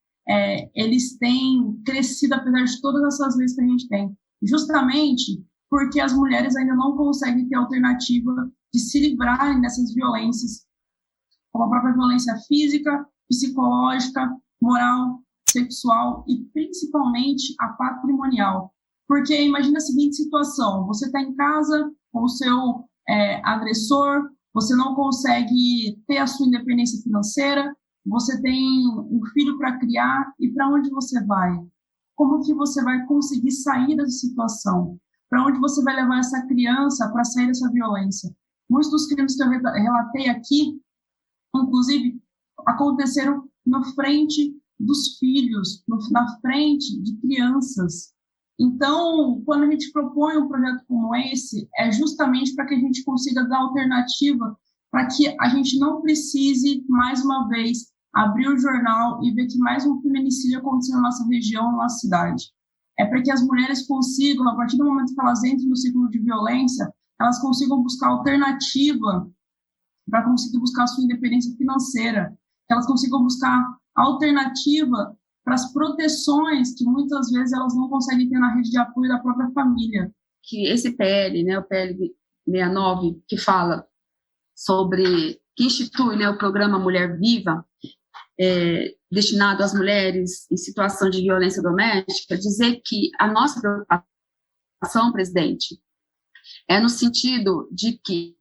eles têm crescido apesar de todas essas leis que a gente tem. Justamente porque as mulheres ainda não conseguem ter alternativa de se livrarem dessas violências, como a própria violência física, psicológica, moral, sexual e principalmente a patrimonial. Porque imagina a seguinte situação: você está em casa com o seu agressor, você não consegue ter a sua independência financeira, você tem um filho para criar, e para onde você vai? Como que você vai conseguir sair dessa situação? Para onde você vai levar essa criança para sair dessa violência? Muitos dos crimes que eu relatei aqui, inclusive, aconteceram na frente dos filhos, na frente de crianças. Então, quando a gente propõe um projeto como esse, é justamente para que a gente consiga dar alternativa, para que a gente não precise, mais uma vez, abrir o jornal e ver que mais um feminicídio aconteceu na nossa região, na nossa cidade. É para que as mulheres consigam, a partir do momento que elas entrem no ciclo de violência, elas consigam buscar alternativa para conseguir buscar a sua independência financeira, que elas consigam buscar alternativa para as proteções que muitas vezes elas não conseguem ter na rede de apoio da própria família. Que esse PL, né, o PL 69, que fala sobre, que institui, né, o programa Mulher Viva, destinado às mulheres em situação de violência doméstica, dizer que a nossa preocupação, presidente, é no sentido de que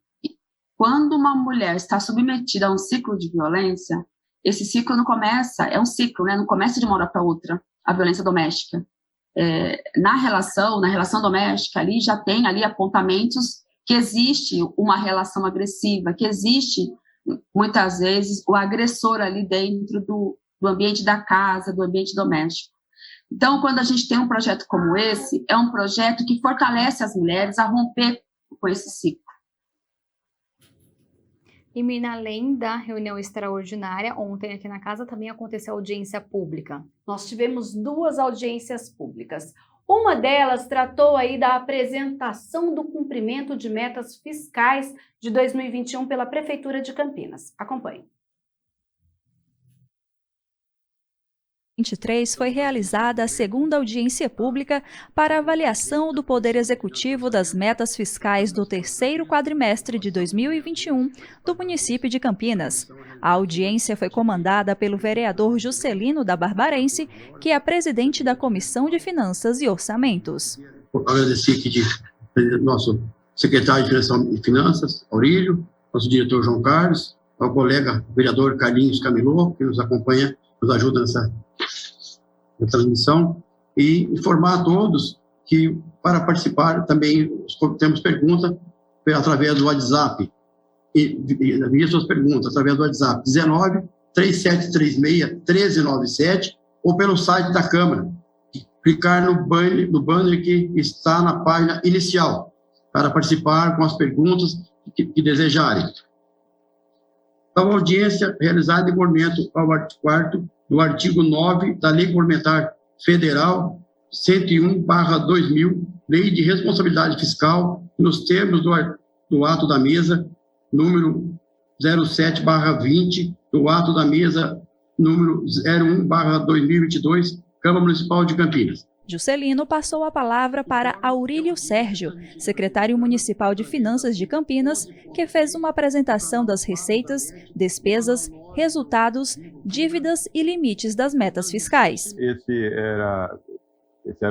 quando uma mulher está submetida a um ciclo de violência, esse ciclo não começa, é um ciclo, né, não começa de uma hora para outra, a violência doméstica. Na relação doméstica, ali já tem ali apontamentos que existe uma relação agressiva, que existe, muitas vezes, o agressor ali dentro do ambiente da casa, do ambiente doméstico. Então, quando a gente tem um projeto como esse, é um projeto que fortalece as mulheres a romper com esse ciclo. E, Mirna, além da reunião extraordinária, ontem aqui na casa também aconteceu audiência pública. Nós tivemos 2 audiências públicas. Uma delas tratou aí da apresentação do cumprimento de metas fiscais de 2021 pela Prefeitura de Campinas. Acompanhe. 2023 foi realizada a segunda audiência pública para avaliação do Poder Executivo das metas fiscais do terceiro quadrimestre de 2021 do município de Campinas. A audiência foi comandada pelo vereador Juscelino da Barbarense, que é presidente da Comissão de Finanças e Orçamentos. Agradecer aqui de nosso secretário de Finanças, Aurílio, nosso diretor João Carlos, ao colega vereador Carlinhos Camilô, que nos acompanha, nos ajuda nessa transmissão, e informar a todos que, para participar, também temos perguntas através do WhatsApp, e envie suas perguntas através do WhatsApp 19-3736-1397 ou pelo site da Câmara. Clicar no banner que está na página inicial para participar com as perguntas que desejarem. A audiência realizada em cumprimento ao artigo 4º do artigo 9 da Lei Complementar Federal 101/2000, Lei de Responsabilidade Fiscal, nos termos do ato da mesa, número 07/20, do ato da mesa, número 01/2022, Câmara Municipal de Campinas. Juscelino passou a palavra para Aurílio Sérgio, secretário municipal de Finanças de Campinas, que fez uma apresentação das receitas, despesas, resultados, dívidas e limites das metas fiscais. Esse era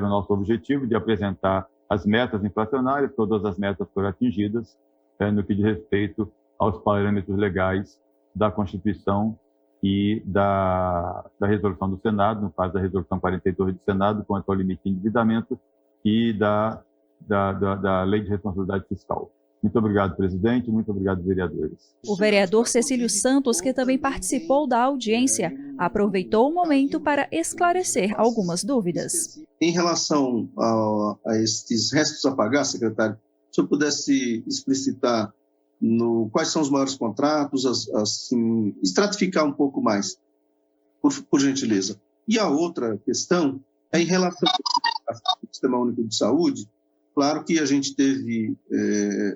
o nosso objetivo, de apresentar as metas inflacionárias. Todas as metas foram atingidas no que diz respeito aos parâmetros legais da Constituição e da resolução do Senado, no caso da resolução 42 do Senado, quanto ao limite de endividamento, e da Lei de Responsabilidade Fiscal. Muito obrigado, presidente. Muito obrigado, vereadores. O vereador Cecílio Santos, que também participou da audiência, aproveitou o momento para esclarecer algumas dúvidas. Em relação a estes restos a pagar, secretário, se eu pudesse explicitar quais são os maiores contratos, assim, estratificar um pouco mais, por gentileza. E a outra questão é em relação ao Sistema Único de Saúde. Claro que a gente teve,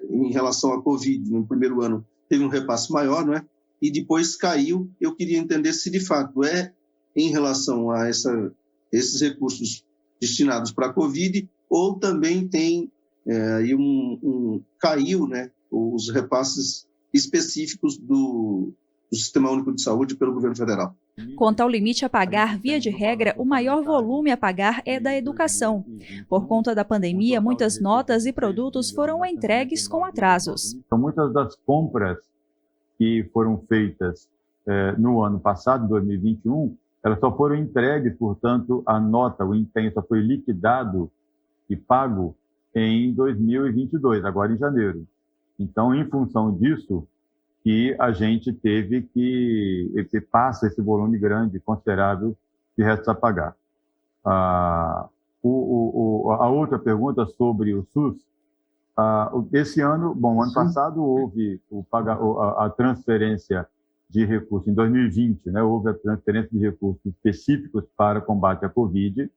em relação à Covid, no primeiro ano, teve um repasse maior, não é? E depois caiu. Eu queria entender se, de fato, é em relação a esses recursos destinados para a Covid, ou também tem aí caiu, né, os repasses específicos do Sistema Único de Saúde pelo governo federal. Quanto ao limite a pagar, via de regra, o maior volume a pagar é da educação. Por conta da pandemia, muitas notas e produtos foram entregues com atrasos. Então, muitas das compras que foram feitas no ano passado, 2021, elas só foram entregues, portanto, a nota, o empenho só foi liquidado e pago em 2022, agora em janeiro. Então, em função disso, que a gente teve que passa esse volume grande, considerável, de restos a pagar. A outra pergunta sobre o SUS, esse ano, ano passado houve a transferência de recursos, em 2020, né, houve a transferência de recursos específicos para combate à Covid,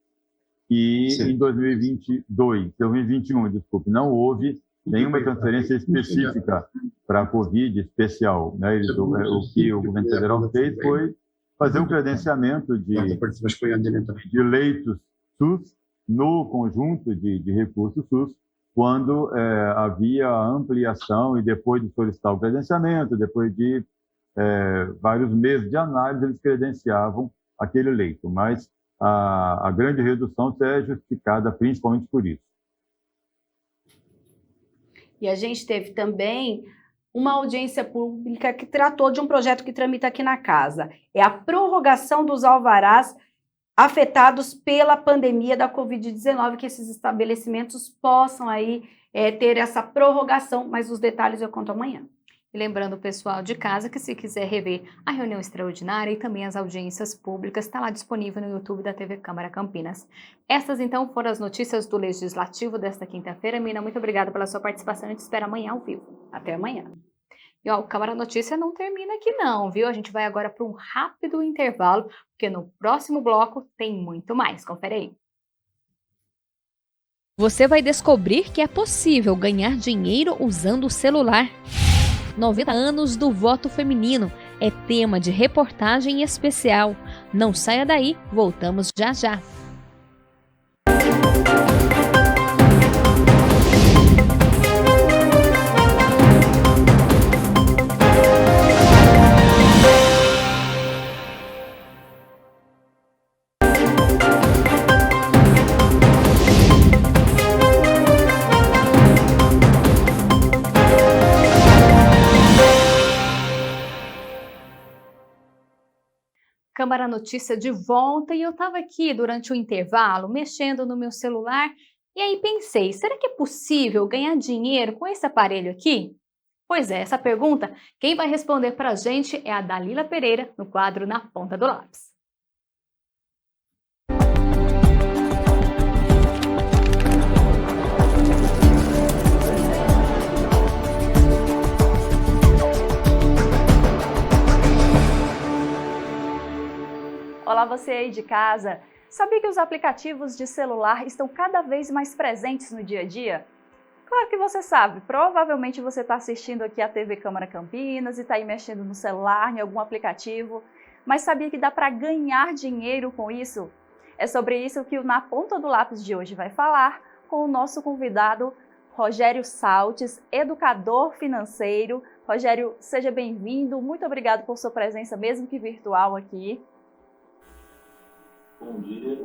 e em 2021, desculpe, não houve nenhuma transferência específica para a Covid especial, né? O que o governo federal fez foi fazer um credenciamento de leitos SUS no conjunto de recursos SUS, quando havia ampliação, e depois de solicitar o credenciamento, depois de vários meses de análise, eles credenciavam aquele leito. Mas a grande redução é justificada principalmente por isso. E a gente teve também uma audiência pública que tratou de um projeto que tramita aqui na casa. É a prorrogação dos alvarás afetados pela pandemia da Covid-19, que esses estabelecimentos possam aí ter essa prorrogação, mas os detalhes eu conto amanhã. E lembrando o pessoal de casa que, se quiser rever a reunião extraordinária e também as audiências públicas, está lá disponível no YouTube da TV Câmara Campinas. Essas, então, foram as notícias do Legislativo desta quinta-feira. Mina, muito obrigada pela sua participação. A gente espera amanhã ao vivo. Até amanhã. E ó, o Câmara Notícia não termina aqui não, viu? A gente vai agora para um rápido intervalo, porque no próximo bloco tem muito mais. Confere aí. Você vai descobrir que é possível ganhar dinheiro usando o celular. 90 anos do voto feminino é tema de reportagem especial. Não saia daí, voltamos já já. Câmara Notícia de volta, e eu estava aqui durante o intervalo mexendo no meu celular e aí pensei, será que é possível ganhar dinheiro com esse aparelho aqui? Pois é, essa pergunta, quem vai responder para a gente é a Dalila Pereira, no quadro Na Ponta do Lápis. Olá, você aí de casa! Sabia que os aplicativos de celular estão cada vez mais presentes no dia a dia? Claro que você sabe, provavelmente você está assistindo aqui a TV Câmara Campinas e está aí mexendo no celular, em algum aplicativo, mas sabia que dá para ganhar dinheiro com isso? É sobre isso que o Na Ponta do Lápis de hoje vai falar com o nosso convidado Rogério Saltes, educador financeiro. Rogério, seja bem-vindo, muito obrigado por sua presença, mesmo que virtual aqui. Bom dia,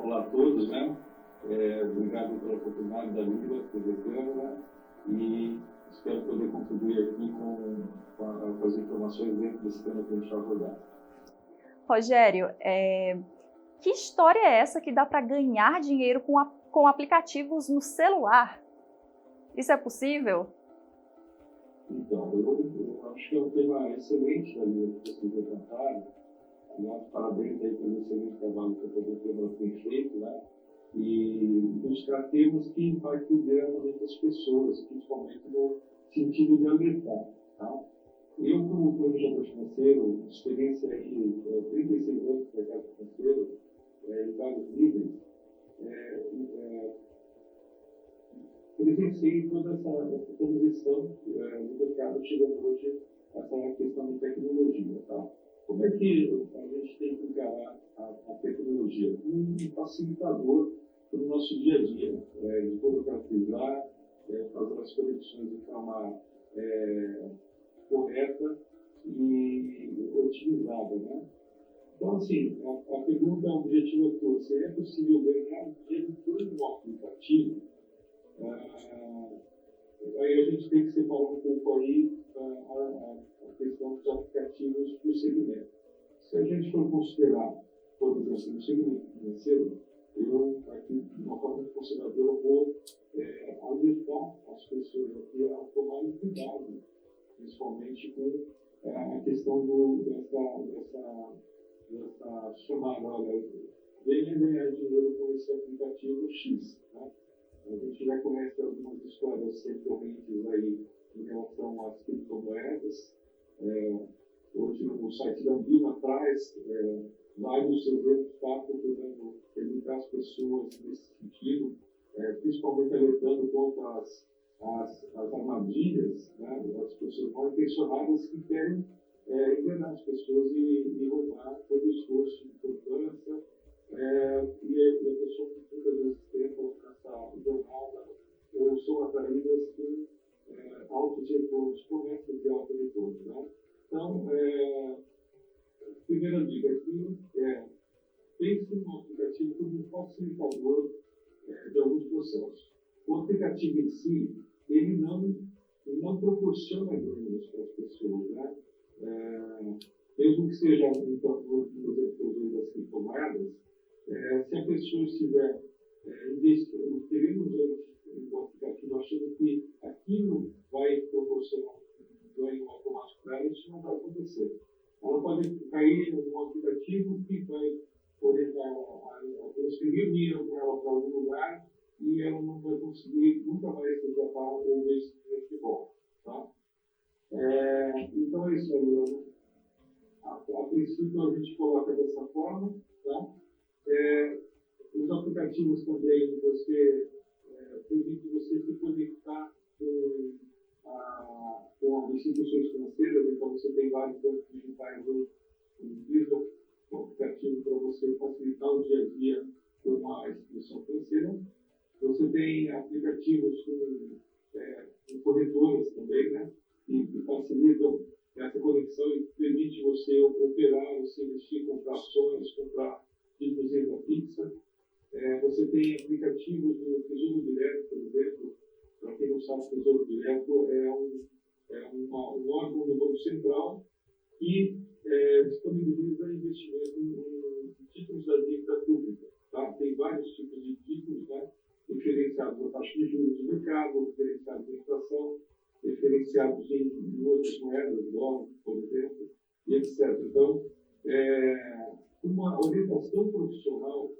olá a todos, né? Obrigado pela oportunidade da Lila, TV Câmara, e espero poder contribuir aqui com as informações dentro desse tema que a gente vai abordar. Rogério, que história é essa que dá para ganhar dinheiro com aplicativos no celular? Isso é possível? Então, eu acho que é um tema excelente da Lila que vocês levantaram. Aliás, parabéns aí pelo excelente trabalho que a TV Câmara tem feito, né? E buscar temas que impactem diretamente as pessoas, principalmente no sentido de ambiental, tá? Eu, como planejador financeiro, experiência aí, 36 anos no mercado financeiro, em vários níveis, presenciei toda essa transição do mercado, chegando hoje essa questão de tecnologia. Tá? Como é que a gente tem que encarar a tecnologia? Um facilitador para o nosso dia a dia, de burocratizar, fazer as conexões de forma correta e otimizada, né? Então, assim, a pergunta objetiva é que se é possível ganhar dinheiro por um aplicativo, aí a gente tem que separar um pouco aí a questão dos aplicativos por segmento. Se a gente for considerar, por exemplo, no segmento financeiro, eu, aqui, de uma forma conservadora, vou alertar as pessoas aqui a tomarem cuidado, principalmente com a questão dessa chamada, olha, venha ganhar dinheiro com esse aplicativo X, né? A gente já conhece algumas histórias recorrentes aí em relação às criptomoedas. Hoje, no site da Anbima traz vários exemplos, tá, procurando educar as pessoas nesse sentido, principalmente alertando contra as armadilhas, né, das pessoas mal intencionadas que querem enganar as pessoas e roubar todo o esforço de poupança. E a pessoa que muitas vezes tenta alcançar jornada ou são atraídas com altos retornos, promessas de alto retorno. Né? Então, primeira dica aqui pense no aplicativo como um facilitador de alguns processos. O aplicativo em si, ele não proporciona ganhos para as pessoas, né? Mesmo que seja um favor, por exemplo, das criptomoedas, se a pessoa estiver querendo usar o aplicativo achando que aquilo vai proporcionar um ganho automático para ela, isso não vai acontecer. Ela pode cair num aplicativo que vai orientar a transferir dinheiro para ela para algum lugar e ela não vai conseguir nunca mais resgatar ou ver esse dinheiro de volta. Tá? Então é isso aí. A princípio a gente coloca dessa forma. Tá? Os aplicativos também permite você se conectar com instituições financeiras, então você tem vários bancos digitais hoje utilizam o aplicativo para você facilitar o dia a dia com uma instituição financeira. Você tem aplicativos com corretoras também, né, que facilitam essa conexão e permite você operar, você investir, comprar ações, comprar títulos de renda fixa. Você tem aplicativos do Tesouro Direto, por exemplo. Para quem não sabe, o Tesouro Direto é um órgão do Banco Central que disponibiliza investimento em títulos da dívida pública. Tá? Tem vários tipos de títulos, né? Diferenciados na taxa de juros do mercado, diferenciados em inflação, diferenciados em outras moedas, dólar, por exemplo, e etc. Então, uma orientação profissional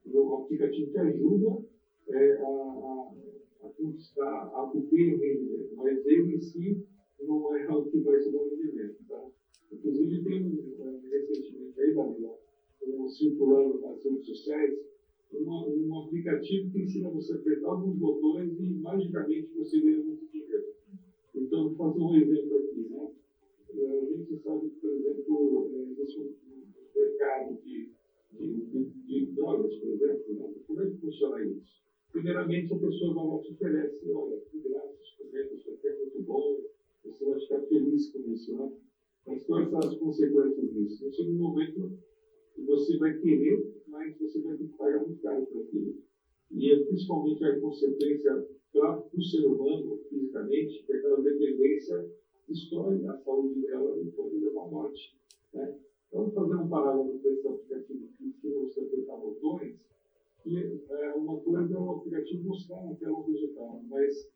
do aplicativo que ajuda a conquistar, a obter o rendimento, mas ele em si não é o que vai se dar o rendimento. Tá? Inclusive, tem recentemente aí, Daniela, circulando nas redes sociais, um aplicativo que ensina você a apertar alguns botões e magicamente você ganha muito dinheiro. Então, vou fazer um exemplo aqui. Né? A gente sabe que, por exemplo, existe um mercado de drogas, por exemplo. Né? Como é que funciona isso? Primeiramente, a pessoa vai lá e te oferece, olha, que graça, experimenta, isso aqui é muito bom, você vai ficar feliz com isso. Né? Mas quais são as consequências disso? No segundo momento, você vai querer, mas você vai ter que pagar muito caro por aquilo. E principalmente a consequência para o ser humano, fisicamente, que aquela dependência destrói a saúde dela e pode levar à morte. Né? Então, fazer um paralelo com esse aplicativo que ensina você a apertar botões, e uma coisa é o aplicativo mostrar na tela um resultado, mas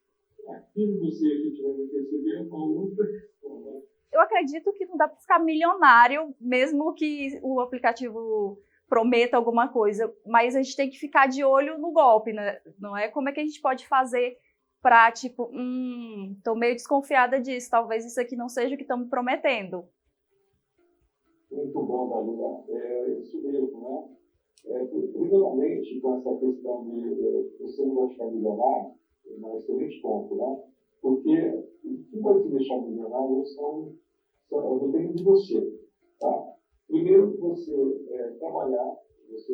aquilo que você efetivamente receber é uma outra questão. Né? Eu acredito que não dá para ficar milionário, mesmo que o aplicativo prometa alguma coisa, mas a gente tem que ficar de olho no golpe, né? Não é? Como é que a gente pode fazer para, tipo, tô meio desconfiada disso, talvez isso aqui não seja o que estão me prometendo. Muito bom, Dalila. É isso mesmo, né? Primeiramente, com essa questão de você não vai ficar milionário, é um excelente ponto, né? Porque o que vai te deixar milionário depende de você, tá? Primeiro, você trabalhar, você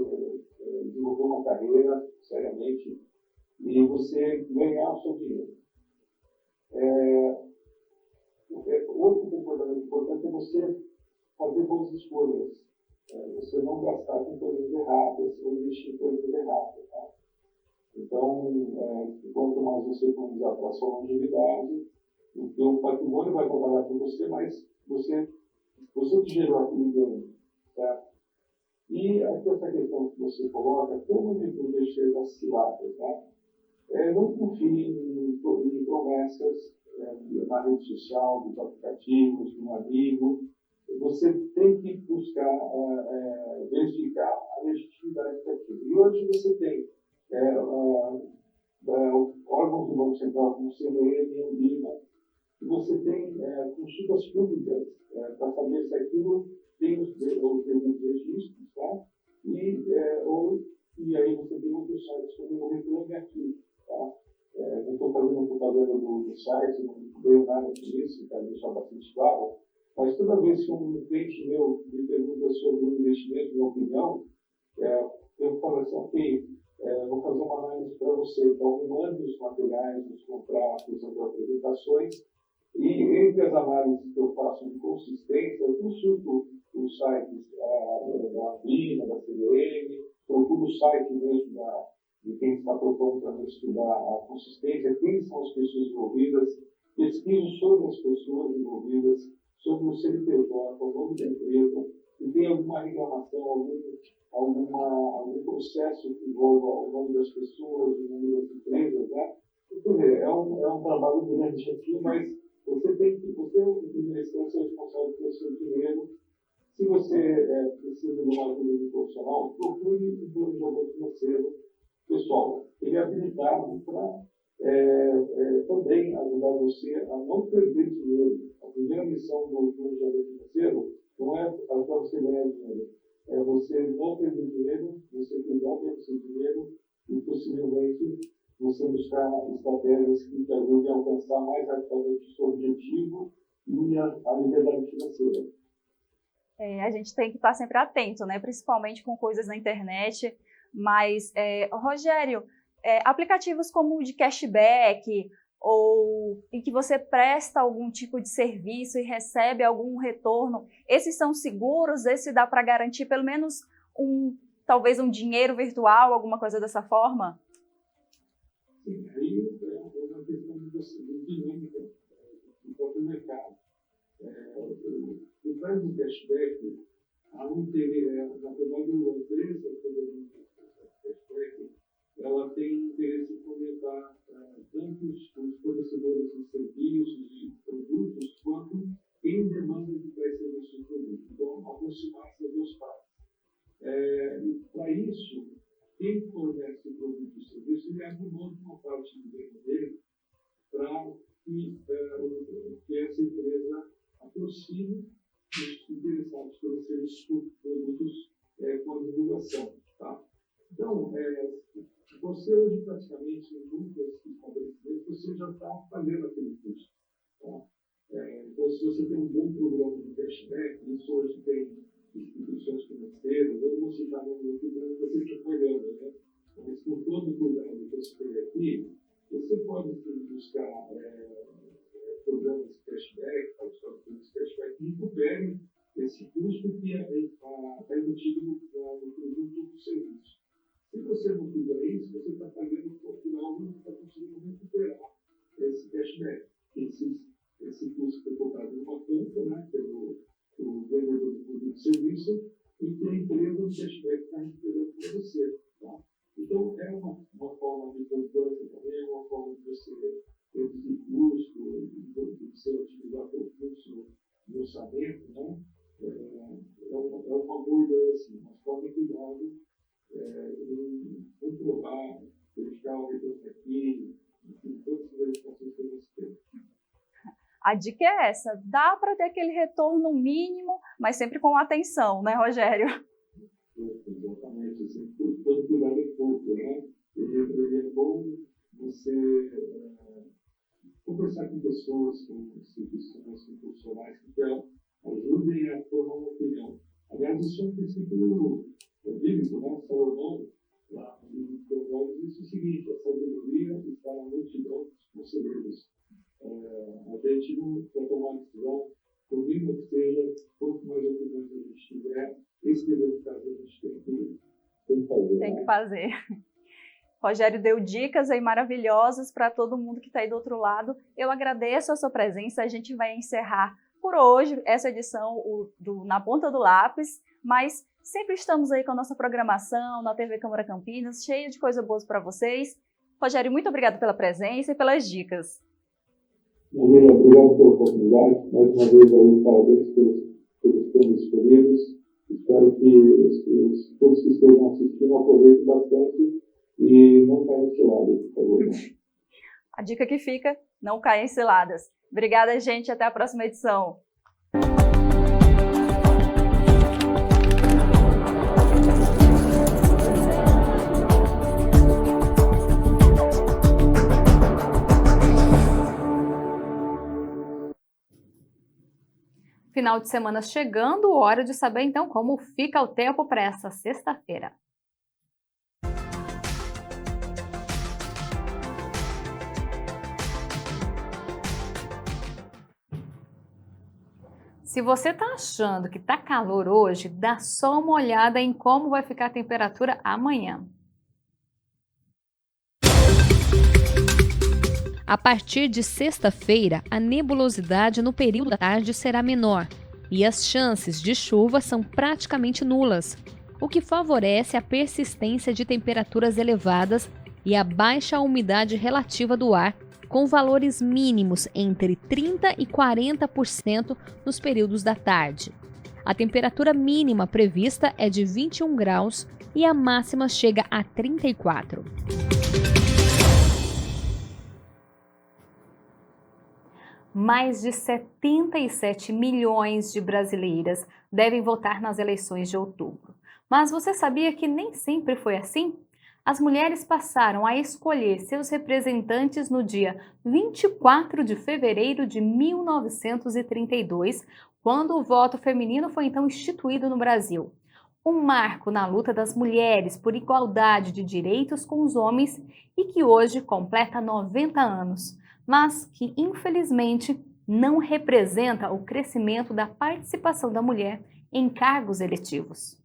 desenvolver uma carreira seriamente e você ganhar o seu dinheiro. Outro comportamento importante é você fazer boas escolhas. Você não gastar com coisas erradas ou investir em coisas erradas. Tá? Então, quanto mais você economizar para a sua longevidade, o seu patrimônio vai trabalhar com você, mas você que gerou aquele ganho. Tá? E aqui essa questão que você coloca, como me proteger das ciladas, né? Não confie em promessas na rede social, dos aplicativos, de um amigo. Você tem que buscar verificar a legitimidade daquilo. E hoje você tem órgãos do Banco Central, como o CVM, o IBA, e você tem consultas públicas para saber se aquilo tem os devidos registros, tá? E aí você tem outros sites como o Reclame Aqui. Tá? Eu estou fazendo um propaganda do site, não veio nada disso, para deixar bastante claro, mas toda vez que um cliente meu me pergunta sobre um investimento, minha opinião, eu falo assim, ok, vou fazer uma análise para você, então me mande os materiais, os contratos, as apresentações, e entre as análises que eu faço de consistência, eu consulto os sites da ANBIMA, da CVM, procuro o site mesmo de quem está propondo para me estudar a consistência, quem são as pessoas envolvidas, pesquiso sobre as pessoas envolvidas, sobre o CNPJ, o nome da empresa, se tem alguma reclamação, algum processo que envolva o nome das pessoas, o nome das empresas, né? Quer dizer, é um trabalho grande aqui, mas você em primeira instância, é responsável pelo seu dinheiro. Se você precisa de uma ajuda profissional, procure um planejador financeiro pessoal. Ele é habilitado para também ajudar você a não perder dinheiro. A primeira missão do planejador financeiro não é ajudar você a ganhar dinheiro. É você não perder dinheiro, você cuidar bem do seu dinheiro e possivelmente você buscar estratégias que te ajudem a alcançar mais rapidamente o seu objetivo e a liberdade financeira. A gente tem que estar sempre atento, né? Principalmente com coisas na internet. Mas, Rogério, aplicativos como o de cashback ou em que você presta algum tipo de serviço e recebe algum retorno, esses são seguros? Esse dá para garantir pelo menos talvez um dinheiro virtual, alguma coisa dessa forma? Sim, aí é uma questão de dinâmica do próprio mercado. No caso do cashback, na verdade, a empresa cashback, ela tem interesse em fomentar tanto os fornecedores de serviços e produtos, quanto quem demanda de serviços e produtos. Então, aproximar essas duas partes. Para isso, quem fornece o produto e serviço, ele abre mão de uma parte do bem dele para que essa empresa aproxime os interessados pelos serviços e produtos com a divulgação. Tá? Então, você hoje praticamente em muitos estabelecimentos, você já está fazendo aquele custo. Tá? Então, se você tem um bom programa de cashback, isso hoje tem instituições financeiras, eu não vou citar nome aqui para você ficar olhando, né? Mas com todo o cuidado que você tem aqui, você pode buscar programas de cashback, de cashback que recuperem esse custo que está embutido no produto do serviço. Se você não fizer isso, você está pagando, no final, não está conseguindo recuperar esse cashback. Esse custo foi cobrado numa conta, né, pelo vendedor do produto e serviço, e que a empresa do cashback está recuperando para você. Tá? Então, é uma forma de poupança também, é uma forma de você reduzir custo, de você utilizar o fluxo do orçamento, né? É uma boa ideia, assim, mas tome cuidado em comprovar, verificar o retorno aqui, enfim, todos os A dica é essa, dá para ter aquele retorno mínimo, mas sempre com atenção, né, Rogério? Exatamente, assim, todo cuidado é pouco, né? E é bom você conversar com pessoas, com instituições, com profissionais que ajudem a formar uma opinião. Aliás, isso é um princípio bíblico, né? Salomão, lá no Provérbios, diz o seguinte: a sabedoria está na multidão dos conselheiros. A gente não vai tomar decisão, por mínima que seja, quanto mais opiniões a gente tiver, esse dever de casa a gente tem que fazer. Tem que fazer. Rogério deu dicas aí maravilhosas para todo mundo que está aí do outro lado. Eu agradeço a sua presença. A gente vai encerrar por hoje essa edição do Na Ponta do Lápis, mas sempre estamos aí com a nossa programação na TV Câmara Campinas, cheia de coisas boas para vocês. Rogério, muito obrigado pela presença e pelas dicas. Obrigado pela oportunidade. Mais uma vez, aí, parabéns pelos temas escolhidos. Espero que todos que estejam assistindo aproveitem bastante e não caiam ciladas, por favor. A dica que fica, não caia em ciladas. Obrigada, gente. Até a próxima edição. Final de semana chegando, hora de saber então como fica o tempo para essa sexta-feira. Se você está achando que está calor hoje, dá só uma olhada em como vai ficar a temperatura amanhã. A partir de sexta-feira, a nebulosidade no período da tarde será menor e as chances de chuva são praticamente nulas, o que favorece a persistência de temperaturas elevadas e a baixa umidade relativa do ar, com valores mínimos entre 30% e 40% nos períodos da tarde. A temperatura mínima prevista é de 21 graus e a máxima chega a 34. Mais de 77 milhões de brasileiras devem votar nas eleições de outubro. Mas você sabia que nem sempre foi assim? As mulheres passaram a escolher seus representantes no dia 24 de fevereiro de 1932, quando o voto feminino foi então instituído no Brasil. Um marco na luta das mulheres por igualdade de direitos com os homens e que hoje completa 90 anos. Mas que, infelizmente, não representa o crescimento da participação da mulher em cargos eletivos.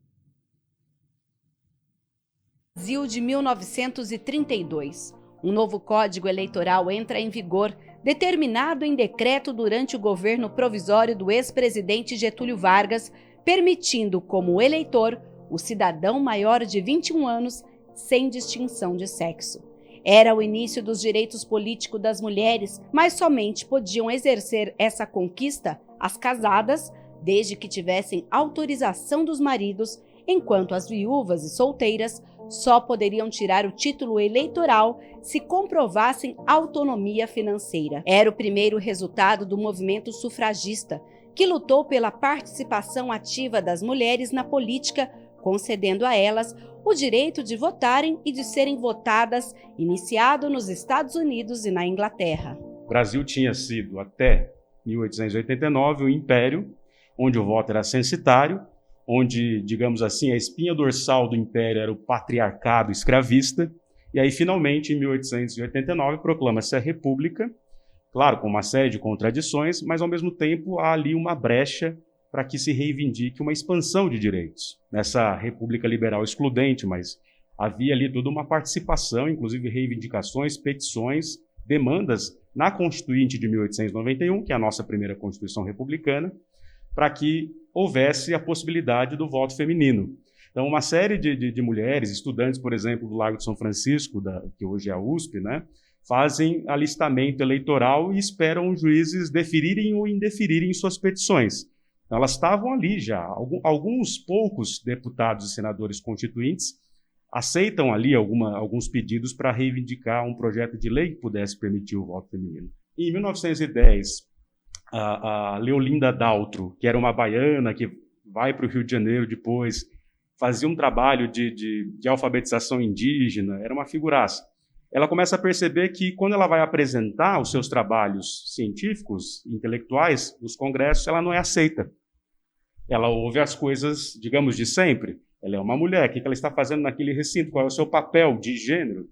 Brasil de 1932. Um novo Código Eleitoral entra em vigor, determinado em decreto durante o governo provisório do ex-presidente Getúlio Vargas, permitindo como eleitor o cidadão maior de 21 anos, sem distinção de sexo. Era o início dos direitos políticos das mulheres, mas somente podiam exercer essa conquista as casadas, desde que tivessem autorização dos maridos, enquanto as viúvas e solteiras só poderiam tirar o título eleitoral se comprovassem autonomia financeira. Era o primeiro resultado do movimento sufragista, que lutou pela participação ativa das mulheres na política, concedendo a elas o direito de votarem e de serem votadas, iniciado nos Estados Unidos e na Inglaterra. O Brasil tinha sido, até 1889, um império, onde o voto era censitário, onde, digamos assim, a espinha dorsal do império era o patriarcado escravista, e aí, finalmente, em 1889, proclama-se a República, claro, com uma série de contradições, mas, ao mesmo tempo, há ali uma brecha para que se reivindique uma expansão de direitos. Nessa República Liberal excludente, mas havia ali toda uma participação, inclusive reivindicações, petições, demandas na Constituinte de 1891, que é a nossa primeira Constituição republicana, para que houvesse a possibilidade do voto feminino. Então, uma série de mulheres, estudantes, por exemplo, do Largo de São Francisco, que hoje é a USP, né, fazem alistamento eleitoral e esperam os juízes deferirem ou indeferirem suas petições. Então, elas estavam ali já. Alguns poucos deputados e senadores constituintes aceitam ali alguns pedidos para reivindicar um projeto de lei que pudesse permitir o voto feminino. Em 1910, a Leolinda Daltro, que era uma baiana que vai para o Rio de Janeiro depois, fazia um trabalho de alfabetização indígena, era uma figuraça. Ela começa a perceber que, quando ela vai apresentar os seus trabalhos científicos, intelectuais, nos congressos, ela não é aceita. Ela ouve as coisas, digamos, de sempre. Ela é uma mulher, o que ela está fazendo naquele recinto? Qual é o seu papel de gênero?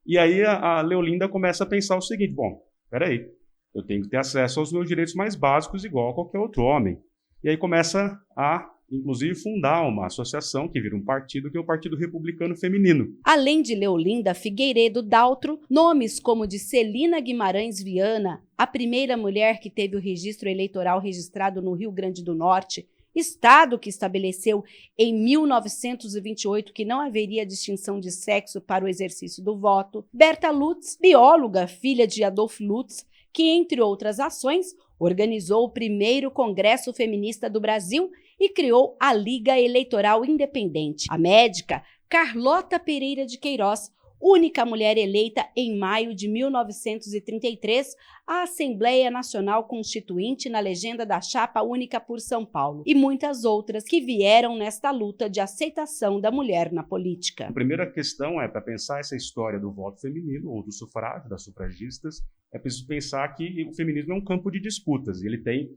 E aí a Leolinda começa a pensar o seguinte: bom, peraí, eu tenho que ter acesso aos meus direitos mais básicos igual a qualquer outro homem. E aí começa a, inclusive, fundar uma associação que vira um partido, que é o Partido Republicano Feminino. Além de Leolinda Figueiredo Daltro, nomes como de Celina Guimarães Viana, a primeira mulher que teve o registro eleitoral registrado no Rio Grande do Norte, estado que estabeleceu em 1928 que não haveria distinção de sexo para o exercício do voto, Berta Lutz, bióloga, filha de Adolf Lutz, que, entre outras ações, organizou o primeiro Congresso Feminista do Brasil e criou a Liga Eleitoral Independente. A médica Carlota Pereira de Queiroz, única mulher eleita em maio de 1933 à Assembleia Nacional Constituinte na legenda da Chapa Única por São Paulo, e muitas outras que vieram nesta luta de aceitação da mulher na política. A primeira questão é, para pensar essa história do voto feminino, ou do sufrágio, das sufragistas, é preciso pensar que o feminismo é um campo de disputas, e ele tem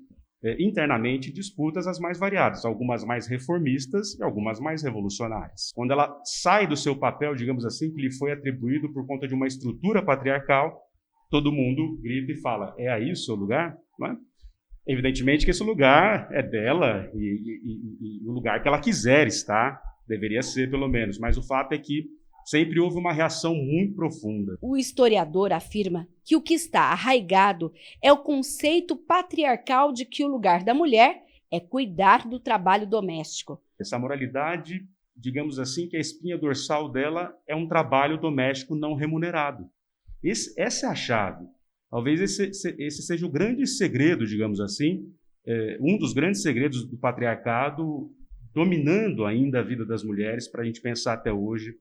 internamente disputas as mais variadas, algumas mais reformistas e algumas mais revolucionárias. Quando ela sai do seu papel, digamos assim, que lhe foi atribuído por conta de uma estrutura patriarcal, todo mundo grita e fala: é aí o seu lugar? Não é? Evidentemente que esse lugar é dela e o lugar que ela quiser estar, deveria ser pelo menos, mas o fato é que sempre houve uma reação muito profunda. O historiador afirma que o que está arraigado é o conceito patriarcal de que o lugar da mulher é cuidar do trabalho doméstico. Essa moralidade, digamos assim, que a espinha dorsal dela é um trabalho doméstico não remunerado. Essa é a chave. Talvez esse seja o grande segredo, digamos assim, um dos grandes segredos do patriarcado dominando ainda a vida das mulheres, para a gente pensar até hoje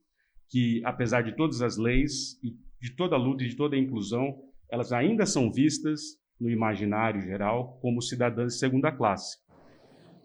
que, apesar de todas as leis, e de toda a luta e de toda a inclusão, elas ainda são vistas, no imaginário geral, como cidadãs de segunda classe.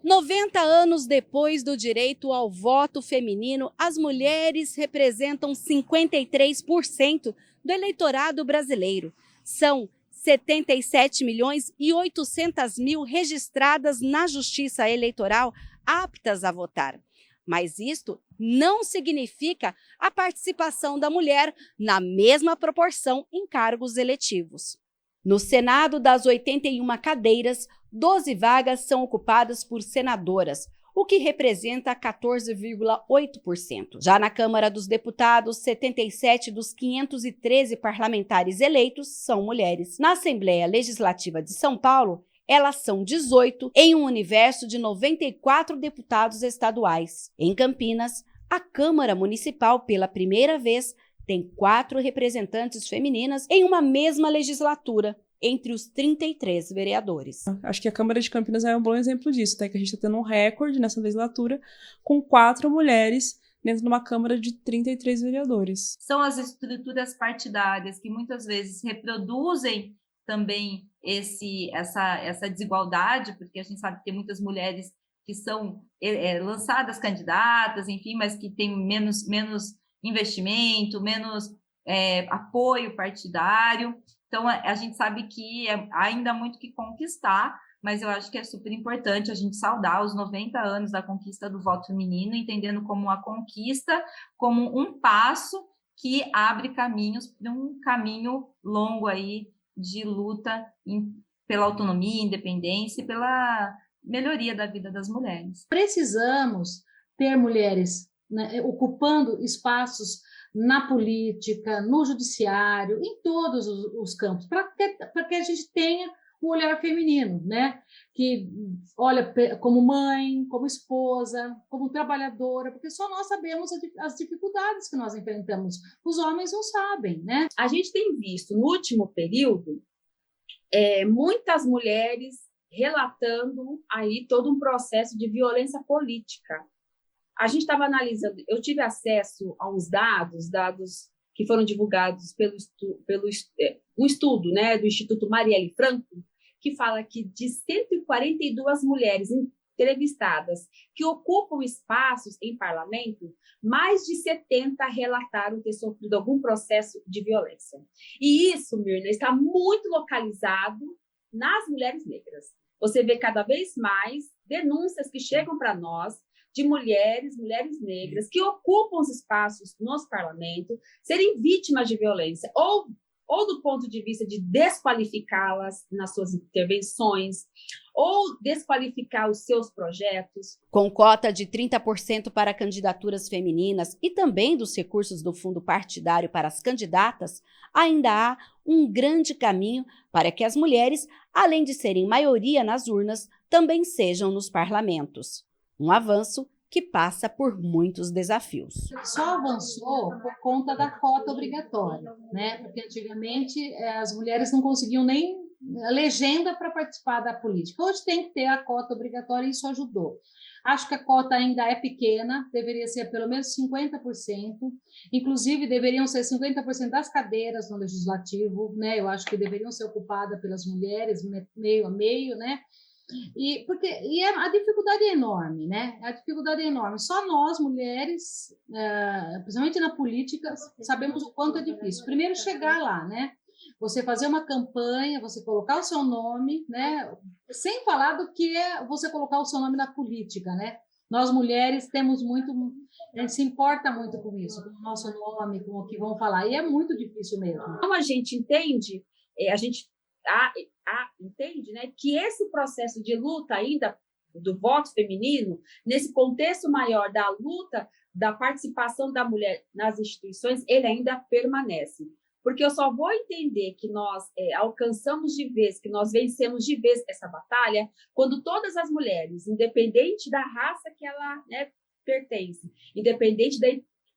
90 anos depois do direito ao voto feminino, as mulheres representam 53% do eleitorado brasileiro. São 77.800.000 registradas na Justiça Eleitoral aptas a votar. Mas isto não significa a participação da mulher na mesma proporção em cargos eletivos. No Senado, das 81 cadeiras, 12 vagas são ocupadas por senadoras, o que representa 14,8%. Já na Câmara dos Deputados, 77 dos 513 parlamentares eleitos são mulheres. Na Assembleia Legislativa de São Paulo, elas são 18 em um universo de 94 deputados estaduais. Em Campinas, a Câmara Municipal, pela primeira vez, tem 4 representantes femininas em uma mesma legislatura, entre os 33 vereadores. Acho que a Câmara de Campinas é um bom exemplo disso, que a gente está tendo um recorde nessa legislatura com 4 mulheres dentro de uma Câmara de 33 vereadores. São as estruturas partidárias que muitas vezes reproduzem também essa desigualdade, porque a gente sabe que tem muitas mulheres que são lançadas candidatas, enfim, mas que têm menos investimento, menos apoio partidário. Então, a gente sabe que é ainda muito que conquistar, mas eu acho que é super importante a gente saudar os 90 anos da conquista do voto feminino, entendendo como a conquista, como um passo que abre caminhos para um caminho longo aí de luta pela autonomia, independência e pela melhoria da vida das mulheres. Precisamos ter mulheres, né, ocupando espaços na política, no judiciário, em todos os campos, para que a gente tenha um olhar feminino, né? Que olha como mãe, como esposa, como trabalhadora, porque só nós sabemos as dificuldades que nós enfrentamos. Os homens não sabem, né? A gente tem visto, no último período, muitas mulheres relatando aí todo um processo de violência política. A gente estava analisando, eu tive acesso a uns dados que foram divulgados pelo um estudo, né, do Instituto Marielle Franco, que fala que de 142 mulheres entrevistadas que ocupam espaços em parlamento, mais de 70 relataram ter sofrido algum processo de violência. E isso, Mirna, está muito localizado nas mulheres negras. Você vê cada vez mais denúncias que chegam para nós de mulheres negras que ocupam os espaços nos parlamentos, serem vítimas de violência, ou do ponto de vista de desqualificá-las nas suas intervenções, ou desqualificar os seus projetos. Com cota de 30% para candidaturas femininas e também dos recursos do fundo partidário para as candidatas, ainda há um grande caminho para que as mulheres, além de serem maioria nas urnas, também sejam nos parlamentos. Um avanço que passa por muitos desafios. Só avançou por conta da cota obrigatória, né? Porque antigamente as mulheres não conseguiam nem legenda para participar da política. Hoje tem que ter a cota obrigatória e isso ajudou. Acho que a cota ainda é pequena, deveria ser pelo menos 50%, inclusive deveriam ser 50% das cadeiras no legislativo, né? Eu acho que deveriam ser ocupadas pelas mulheres, meio a meio, né? A dificuldade é enorme, né? A dificuldade é enorme. Só nós, mulheres, principalmente na política, sabemos o quanto é difícil. Primeiro, chegar lá, né? Você fazer uma campanha, você colocar o seu nome, né? Sem falar do que é você colocar o seu nome na política, né? Nós, mulheres, temos muito... A gente se importa muito com isso, com o nosso nome, com o que vão falar. E é muito difícil mesmo. Como a gente entende, entende, né, que esse processo de luta ainda do voto feminino, nesse contexto maior da luta, da participação da mulher nas instituições, ele ainda permanece. Porque eu só vou entender que nós alcançamos de vez, que nós vencemos de vez essa batalha, quando todas as mulheres, independente da raça que ela, né, pertence, independente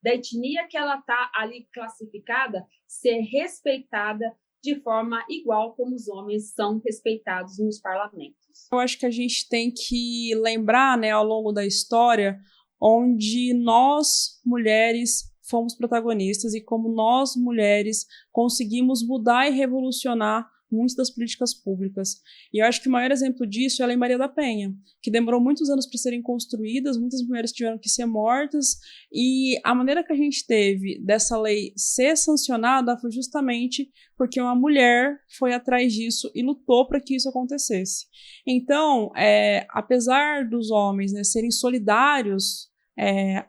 da etnia que ela está ali classificada, ser respeitada de forma igual como os homens são respeitados nos parlamentos. Eu acho que a gente tem que lembrar, né, ao longo da história, onde nós, mulheres, fomos protagonistas e como nós, mulheres, conseguimos mudar e revolucionar muitas das políticas públicas. E eu acho que o maior exemplo disso é a Lei Maria da Penha, que demorou muitos anos para serem construídas, muitas mulheres tiveram que ser mortas, e a maneira que a gente teve dessa lei ser sancionada foi justamente porque uma mulher foi atrás disso e lutou para que isso acontecesse. Então, apesar dos homens, né, serem solidários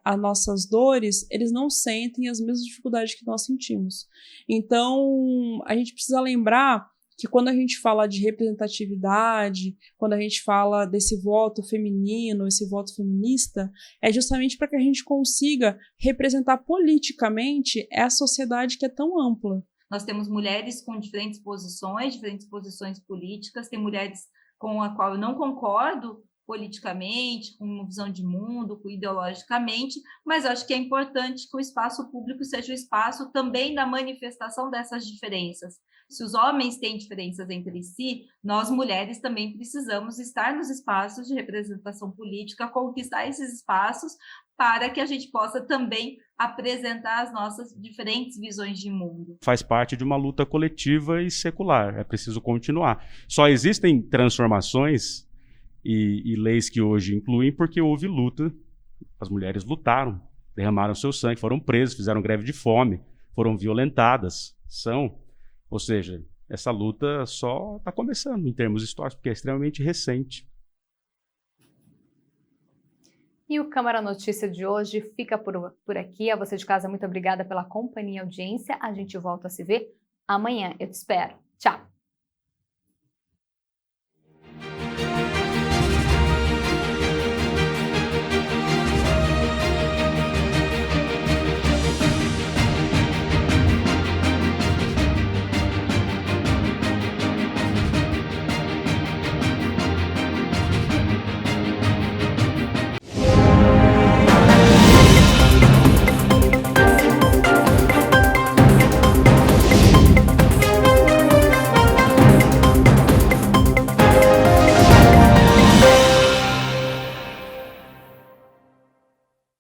as nossas dores, eles não sentem as mesmas dificuldades que nós sentimos. Então, a gente precisa lembrar que quando a gente fala de representatividade, quando a gente fala desse voto feminino, esse voto feminista, é justamente para que a gente consiga representar politicamente essa sociedade que é tão ampla. Nós temos mulheres com diferentes posições políticas, tem mulheres com a qual eu não concordo politicamente, com uma visão de mundo, ideologicamente, mas acho que é importante que o espaço público seja o espaço também da manifestação dessas diferenças. Se os homens têm diferenças entre si, nós mulheres também precisamos estar nos espaços de representação política, conquistar esses espaços para que a gente possa também apresentar as nossas diferentes visões de mundo. Faz parte de uma luta coletiva e secular, é preciso continuar. Só existem transformações e leis que hoje incluem porque houve luta, as mulheres lutaram, derramaram seu sangue, foram presas, fizeram greve de fome, foram violentadas, ou seja, essa luta só está começando em termos históricos, porque é extremamente recente. E o Câmara Notícia de hoje fica por aqui. A você de casa, muito obrigada pela companhia e audiência. A gente volta a se ver amanhã. Eu te espero. Tchau!